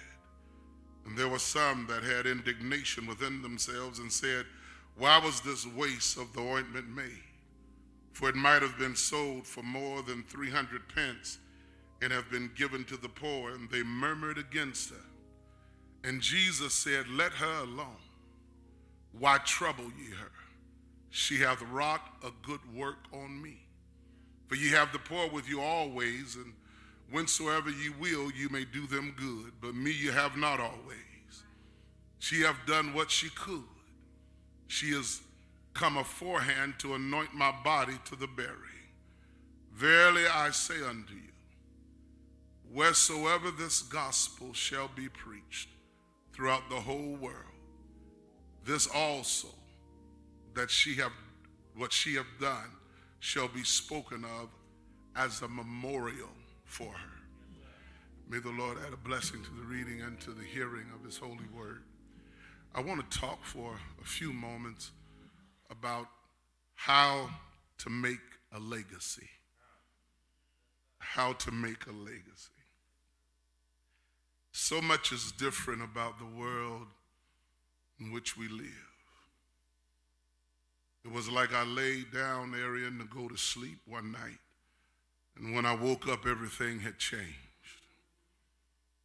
[SPEAKER 8] And there were some that had indignation within themselves and said, why was this waste of the ointment made? For it might have been sold for more than 300 pence and have been given to the poor. And they murmured against her. And Jesus said, let her alone. Why trouble ye her? She hath wrought a good work on me. For ye have the poor with you always, and
[SPEAKER 9] Whensoever ye will, you may do them good, but me you have not always. She hath done what she could. She is come aforehand to anoint my body to the burying. Verily I say unto you, wheresoever this gospel shall be preached throughout the whole world, this also that what she hath done shall be spoken of as a memorial for her. May the Lord add a blessing to the reading and to the hearing of his holy word. I want to talk for a few moments about how to make a legacy. How to make a legacy. So much is different about the world in which we live. It was like I laid down there to go to sleep one night, and when I woke up, everything had changed.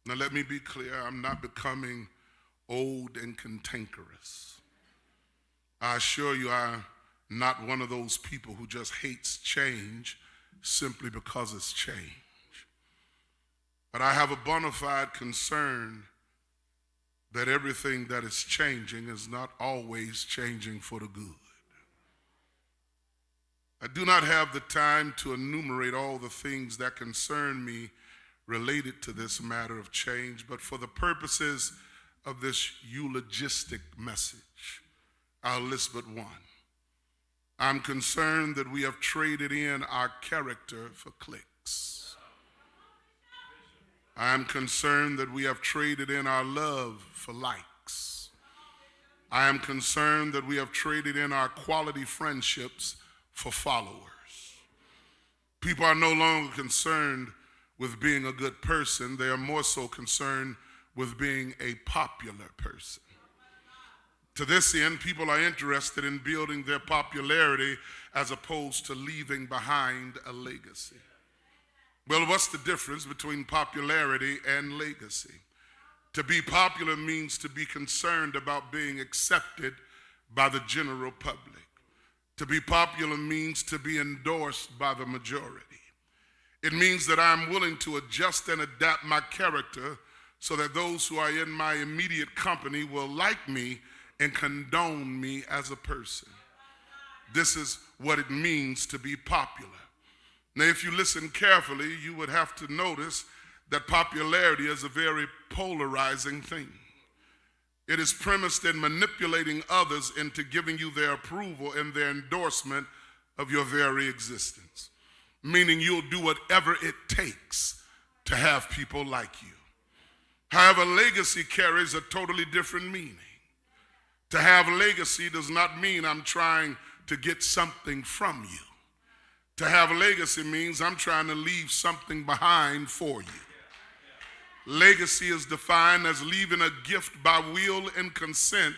[SPEAKER 9] Now let me be clear, I'm not becoming old and cantankerous. I assure you I'm not one of those people who just hates change simply because it's change. But I have a bona fide concern that everything that is changing is not always changing for the good. I do not have the time to enumerate all the things that concern me related to this matter of change, but for the purposes of this eulogistic message, I'll list but one. I'm concerned that we have traded in our character for clicks. I'm concerned that we have traded in our love for likes. I am concerned that we have traded in our quality friendships for followers. People are no longer concerned with being a good person. They are more so concerned with being a popular person. To this end, people are interested in building their popularity as opposed to leaving behind a legacy. Well, what's the difference between popularity and legacy? To be popular means to be concerned about being accepted by the general public. To be popular means to be endorsed by the majority. It means that I'm willing to adjust and adapt my character so that those who are in my immediate company will like me and condone me as a person. This is what it means to be popular. Now, if you listen carefully, you would have to notice that popularity is a very polarizing thing. It is premised in manipulating others into giving you their approval and their endorsement of your very existence, meaning you'll do whatever it takes to have people like you. However, legacy carries a totally different meaning. To have legacy does not mean I'm trying to get something from you. To have legacy means I'm trying to leave something behind for you. Legacy is defined as leaving a gift by will and consent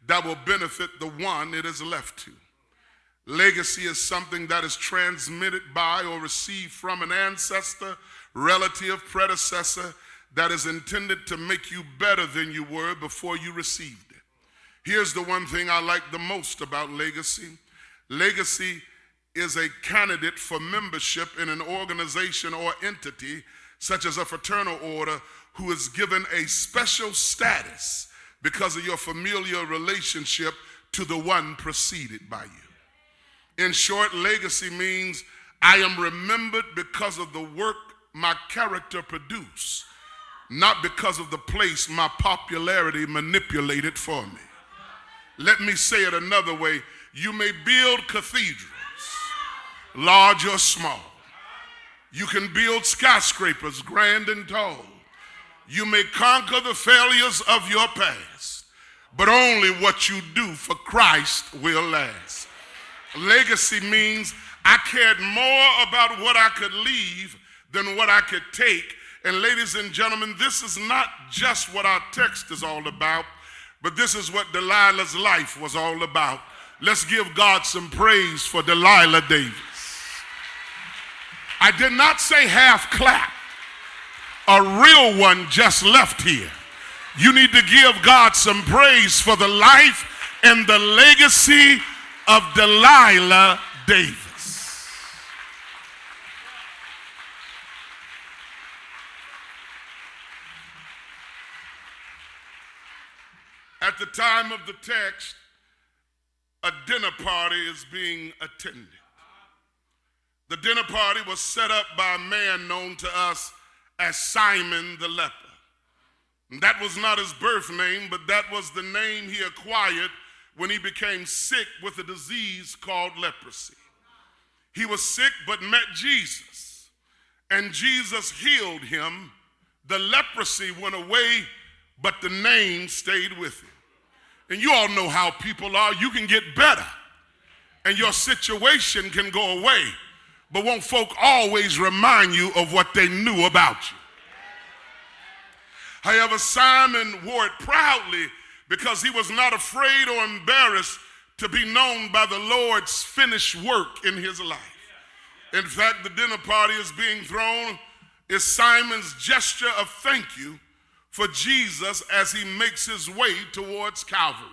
[SPEAKER 9] that will benefit the one it is left to. Legacy is something that is transmitted by or received from an ancestor, relative, predecessor that is intended to make you better than you were before you received it. Here's the one thing I like the most about legacy. Legacy is a candidate for membership in an organization or entity such as a fraternal order, who is given a special status because of your familial relationship to the one preceded by you. In short, legacy means I am remembered because of the work my character produced, not because of the place my popularity manipulated for me. Let me say it another way. You may build cathedrals, large or small. You can build skyscrapers, grand and tall. You may conquer the failures of your past, but only what you do for Christ will last. Legacy means I cared more about what I could leave than what I could take. And ladies and gentlemen, this is not just what our text is all about, but this is what Delilah's life was all about. Let's give God some praise for Delilah Davis. I did not say half clap. A real one just left here. You need to give God some praise for the life and the legacy of Delilah Davis. At the time of the text, a dinner party is being attended. The dinner party was set up by a man known to us as Simon the leper. And that was not his birth name, but that was the name he acquired when he became sick with a disease called leprosy. He was sick but met Jesus, and Jesus healed him. The leprosy went away, but the name stayed with him. And you all know how people are. You can get better, and your situation can go away, but won't folk always remind you of what they knew about you? However, Simon wore it proudly because he was not afraid or embarrassed to be known by the Lord's finished work in his life. In fact, the dinner party is being thrown is Simon's gesture of thank you for Jesus as he makes his way towards Calvary.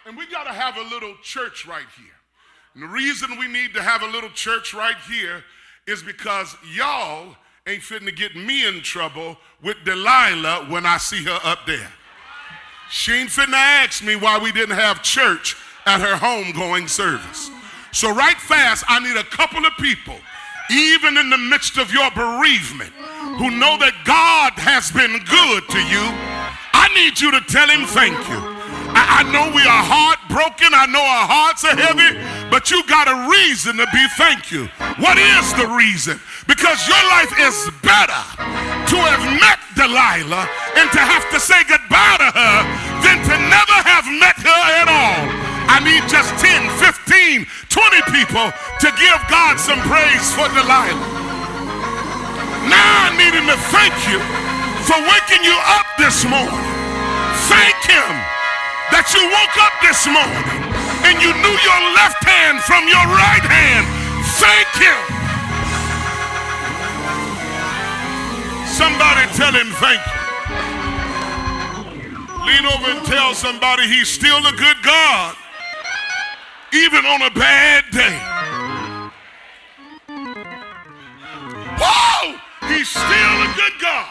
[SPEAKER 9] And we got to have a little church right here. And the reason we need to have a little church right here is because y'all ain't fitting to get me in trouble with Delilah when I see her up there. She ain't fitting to ask me why we didn't have church at her homegoing service. So right fast, I need a couple of people, even in the midst of your bereavement, who know that God has been good to you. I need you to tell him thank you. I know we are heartbroken. I know our hearts are heavy, but you got a reason to be thank you. What is the reason? Because your life is better to have met Delilah and to have to say goodbye to her than to never have met her at all. I need just 10, 15, 20 people to give God some praise for Delilah. Now I need him to thank you for waking you up this morning. Thank him that you woke up this morning and you knew your left hand from your right hand. Thank him. Somebody tell him thank you. Lean over and tell somebody he's still a good God, even on a bad day. Whoa! He's still a good God.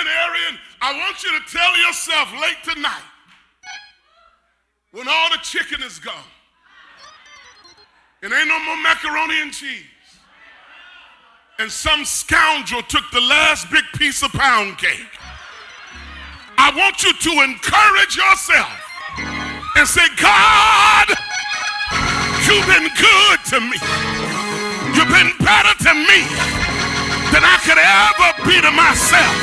[SPEAKER 9] Arian, I want you to tell yourself late tonight, when all the chicken is gone, and ain't no more macaroni and cheese, and some scoundrel took the last big piece of pound cake, I want you to encourage yourself and say, God, you've been good to me. You've been better to me than I could ever be to myself.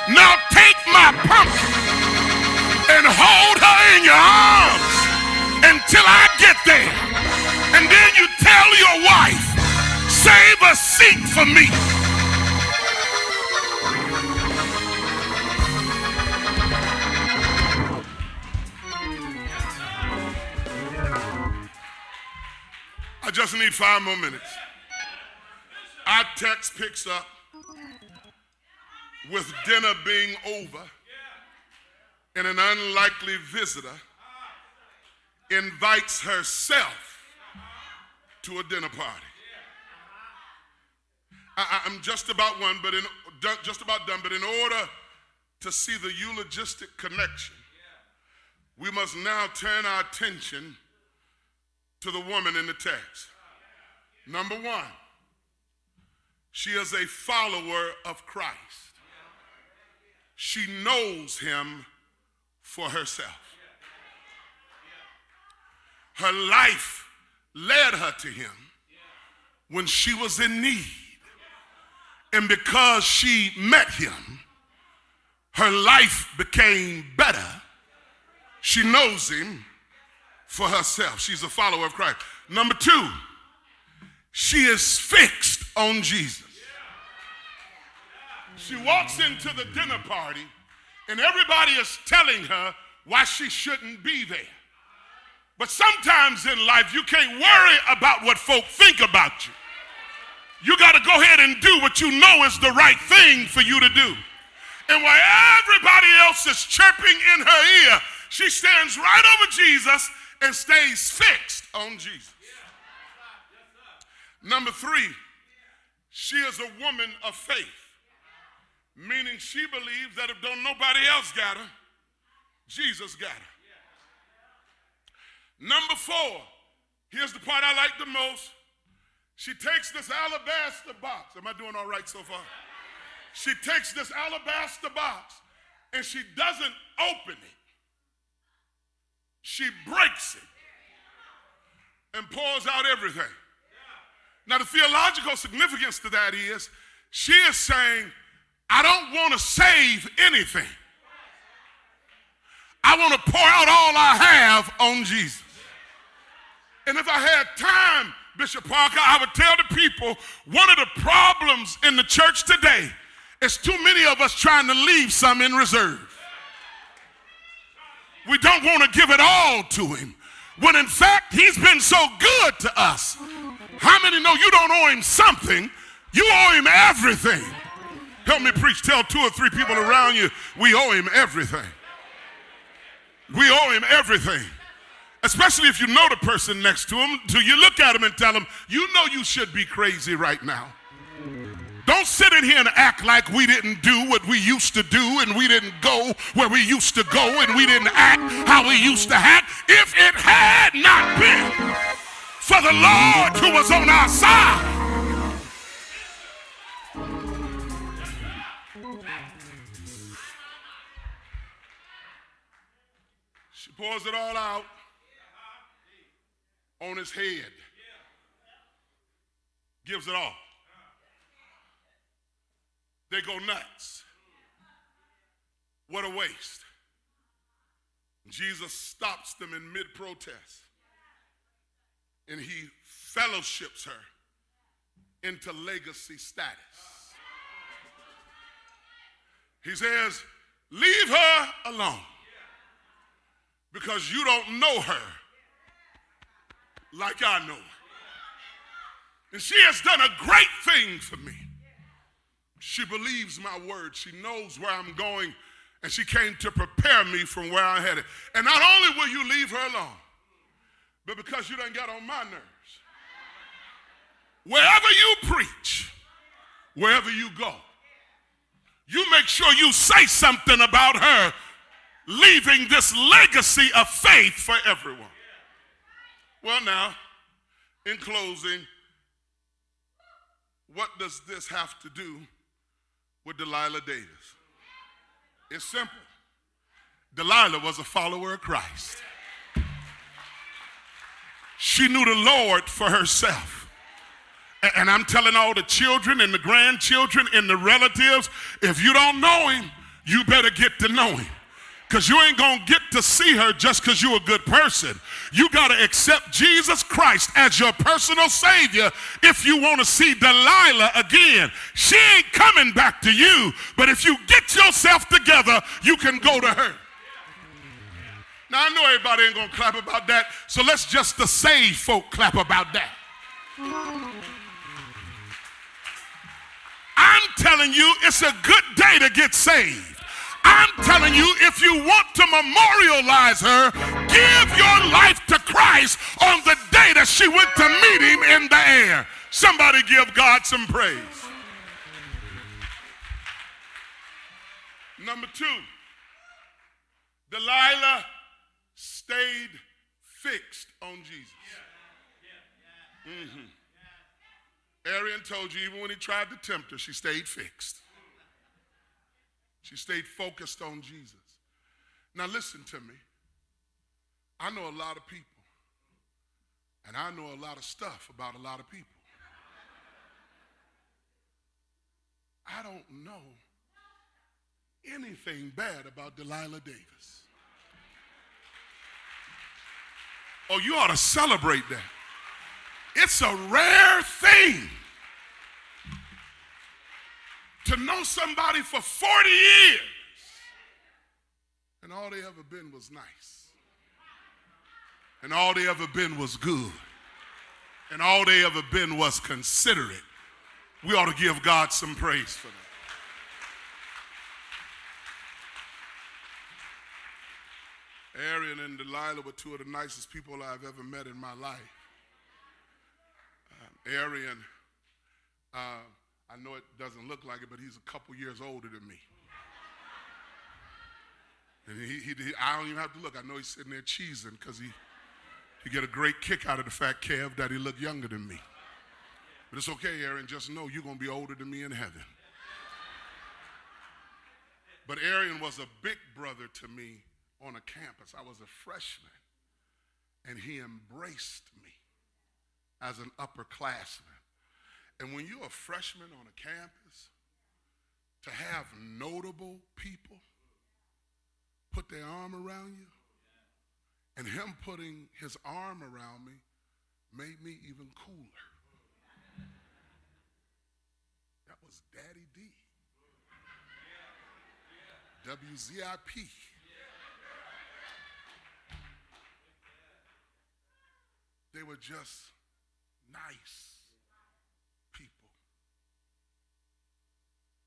[SPEAKER 9] Now take my pumpkin and hold her in your arms until I get there. And then you tell your wife, save a seat for me. I just need 5 more minutes. Our text picks up with dinner being over and an unlikely visitor invites herself to a dinner party. I'm just about done, but in order to see the eulogistic connection, we must now turn our attention to the woman in the text. Number one, she is a follower of Christ. She knows him for herself. Her life led her to him when she was in need. And because she met him, her life became better. She knows him for herself. She's a follower of Christ. Number two, she is fixed on Jesus. She walks into the dinner party and everybody is telling her why she shouldn't be there. But sometimes in life you can't worry about what folk think about you. You got to go ahead and do what you know is the right thing for you to do. And while everybody else is chirping in her ear, she stands right over Jesus and stays fixed on Jesus. Number 3, she is a woman of faith, meaning she believes that if don't nobody else got her, Jesus got her. Number 4, here's the part I like the most. She takes this alabaster box. Am I doing all right so far? She takes this alabaster box and she doesn't open it. She breaks it and pours out everything. Now, the theological significance to that is she is saying, I don't want to save anything. I want to pour out all I have on Jesus. And if I had time, Bishop Parker, I would tell the people one of the problems in the church today is too many of us trying to leave some in reserve. We don't want to give it all to him, when in fact he's been so good to us. How many know you don't owe him something? You owe him everything. Help me preach. Tell 2 or 3 people around you, we owe him everything. We owe him everything. Especially if you know the person next to him, till you look at him and tell him, you know you should be crazy right now. Don't sit in here and act like we didn't do what we used to do, and we didn't go where we used to go, and we didn't act how we used to act. If it had not been for the Lord who was on our side. She pours it all out on his head. Gives it all. They go nuts. What a waste. Jesus stops them in mid-protest, and he fellowships her into legacy status. He says, leave her alone, because you don't know her like I know her. And she has done a great thing for me. She believes my word. She knows where I'm going, and she came to prepare me from where I'm headed. And not only will you leave her alone, but because you done got on my nerves, wherever you preach, wherever you go, you make sure you say something about her, leaving this legacy of faith for everyone. Well, now, in closing, what does this have to do with Delilah Davis? It's simple. Delilah was a follower of Christ. She knew the Lord for herself. And I'm telling all the children and the grandchildren and the relatives, if you don't know him, you better get to know him. Because you ain't going to get to see her just because you're a good person. You got to accept Jesus Christ as your personal Savior if you want to see Delilah again. She ain't coming back to you, but if you get yourself together, you can go to her. Now, I know everybody ain't going to clap about that, so let's just the saved folk clap about that. I'm telling you, it's a good day to get saved. I'm telling you, if you want to memorialize her, give your life to Christ on the day that she went to meet him in the air. Somebody give God some praise. Number 2, Delilah stayed fixed on Jesus. Arian told you, even when he tried to tempt her, she stayed fixed. She stayed focused on Jesus. Now listen to me. I know a lot of people, and I know a lot of stuff about a lot of people. I don't know anything bad about Delilah Davis. Oh, you ought to celebrate that. It's a rare thing to know somebody for 40 years and all they ever been was nice, and all they ever been was good, and all they ever been was considerate. We ought to give God some praise for that. Arian and Delilah were two of the nicest people I've ever met in my life. Arian, I know it doesn't look like it, but he's a couple years older than me. And I don't even have to look. I know he's sitting there cheesing because he get a great kick out of the fact, Kev, that he looked younger than me. But it's okay, Aaron. Just know you're going to be older than me in heaven. But Arian was a big brother to me on a campus. I was a freshman, and he embraced me as an upperclassman. And when you're a freshman on a campus, to have notable people put their arm around you, and him putting his arm around me made me even cooler. That was Daddy D. WZIP. They were just nice people.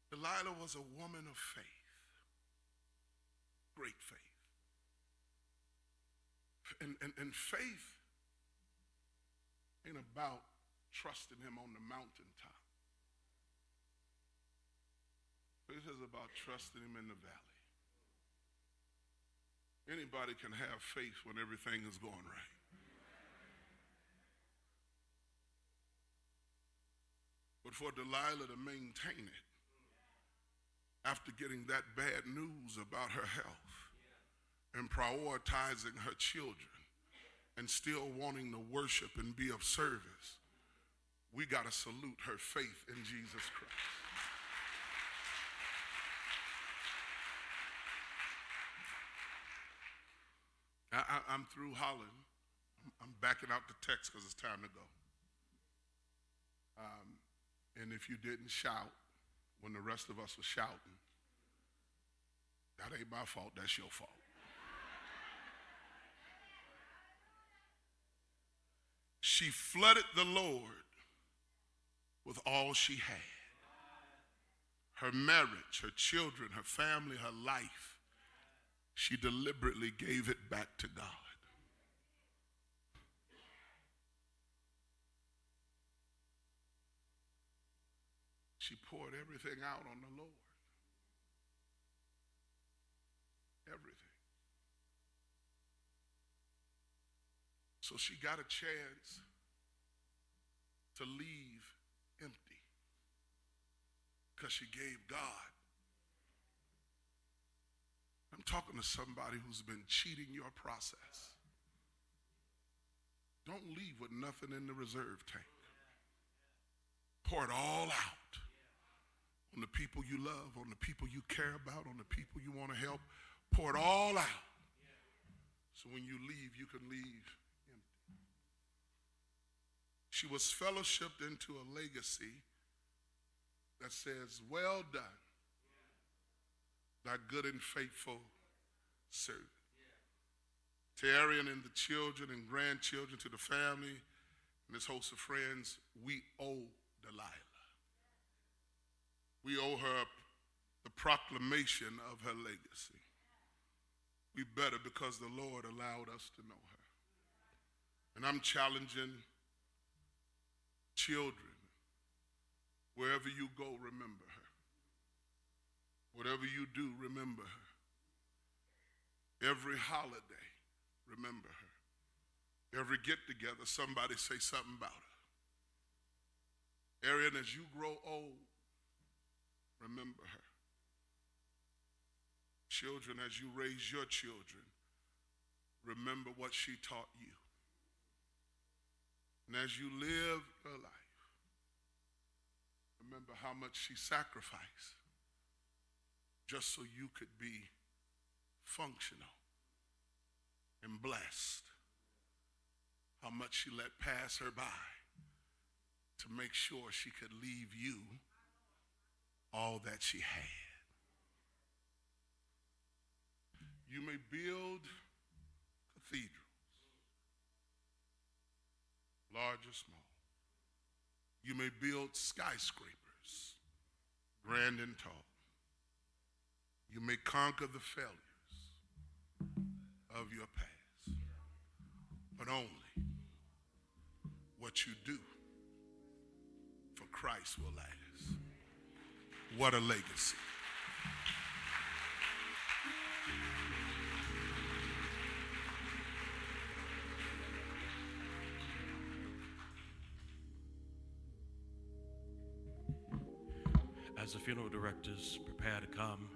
[SPEAKER 9] Delilah was a woman of faith, great faith. And faith ain't about trusting him on the mountaintop. Faith is about trusting him in the valley. Anybody can have faith when everything is going right. But for Delilah to maintain it after getting that bad news about her health and prioritizing her children and still wanting to worship and be of service, we got to salute her faith in Jesus Christ. I'm through hollering. I'm backing out the text because it's time to go. And if you didn't shout when the rest of us were shouting, that ain't my fault, that's your fault. She flooded the Lord with all she had. Her marriage, her children, her family, her life. She deliberately gave it back to God. She poured everything out on the Lord. Everything. So she got a chance to leave empty because she gave God. I'm talking to somebody who's been cheating your process. Don't leave with nothing in the reserve tank. Pour it all out on the people you love, on the people you care about, on the people you want to help. Pour it all out. So when you leave, you can leave empty. She was fellowshipped into a legacy that says, well done, thy good and faithful servant. To Arian and the children and grandchildren, to the family and this host of friends, we owe Delilah. We owe her the proclamation of her legacy. We better because the Lord allowed us to know her. And I'm challenging children, wherever you go, remember her. Whatever you do, remember her. Every holiday, remember her. Every get-together, somebody say something about her. Arian, as you grow old, remember her. Children, as you raise your children, remember what she taught you. And as you live your life, remember how much she sacrificed just so you could be functional and blessed. How much she let pass her by to make sure she could leave you all that she had. You may build cathedrals, large or small. You may build skyscrapers, grand and tall. You may conquer the failures of your past, but only what you do for Christ will last. What a legacy.
[SPEAKER 2] As the funeral directors prepare to come,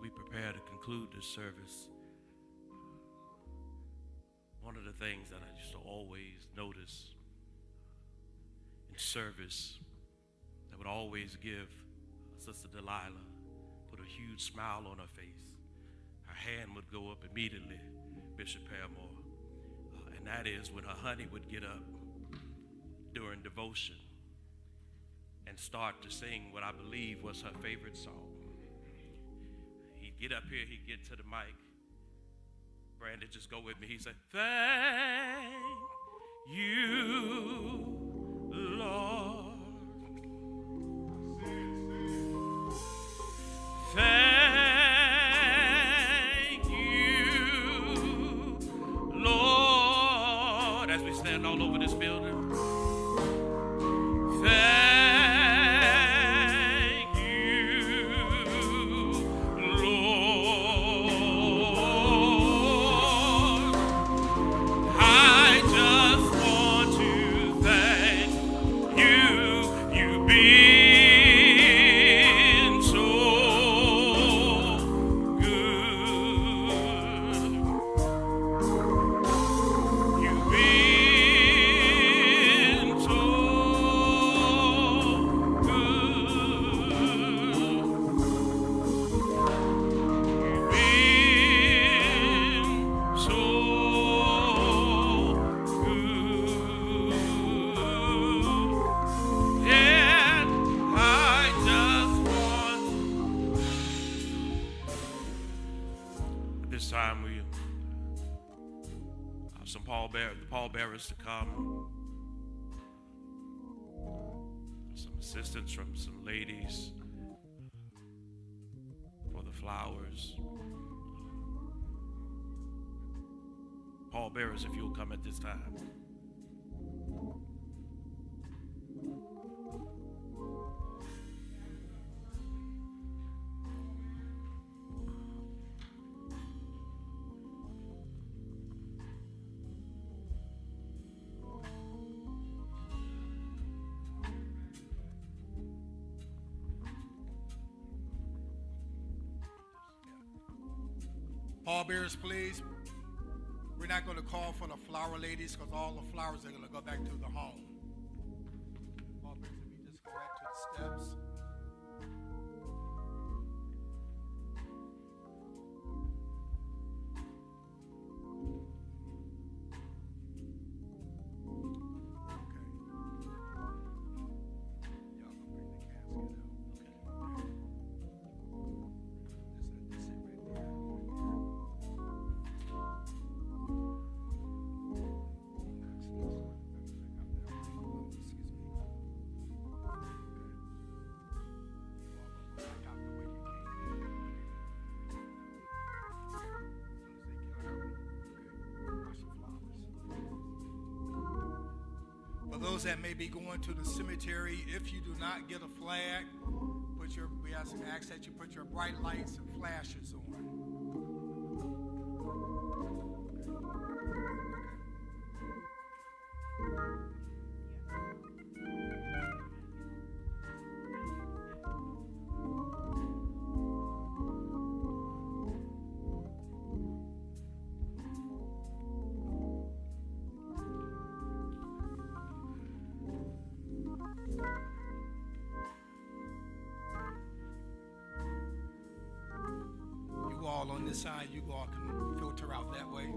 [SPEAKER 2] we prepare to conclude this service, one of the things that I used to always notice in service that would always give Sister Delilah, put a huge smile on her face. Her hand would go up immediately, Bishop Paramore, and that is when her honey would get up during devotion and start to sing what I believe was her favorite song. He'd get up here, he'd get to the mic. Brandon, just go with me. He said, "Thank you, Lord. Thank you, Lord." As we stand all over this building. Thank you, Lord. I just want to thank you. You've been so good. You've been so this time we have some pallbearers to come, some assistance from some ladies for the flowers. Pallbearers, if you'll come at this time.
[SPEAKER 10] Pallbearers, please. We're not going to call for the flower ladies because all the flowers are going to go back to the home. Pallbearers, if you just go back to the steps. For those that may be going to the cemetery, if you do not get a flag, we ask that you put your bright lights and flashes on. On this side, you all can filter out that way.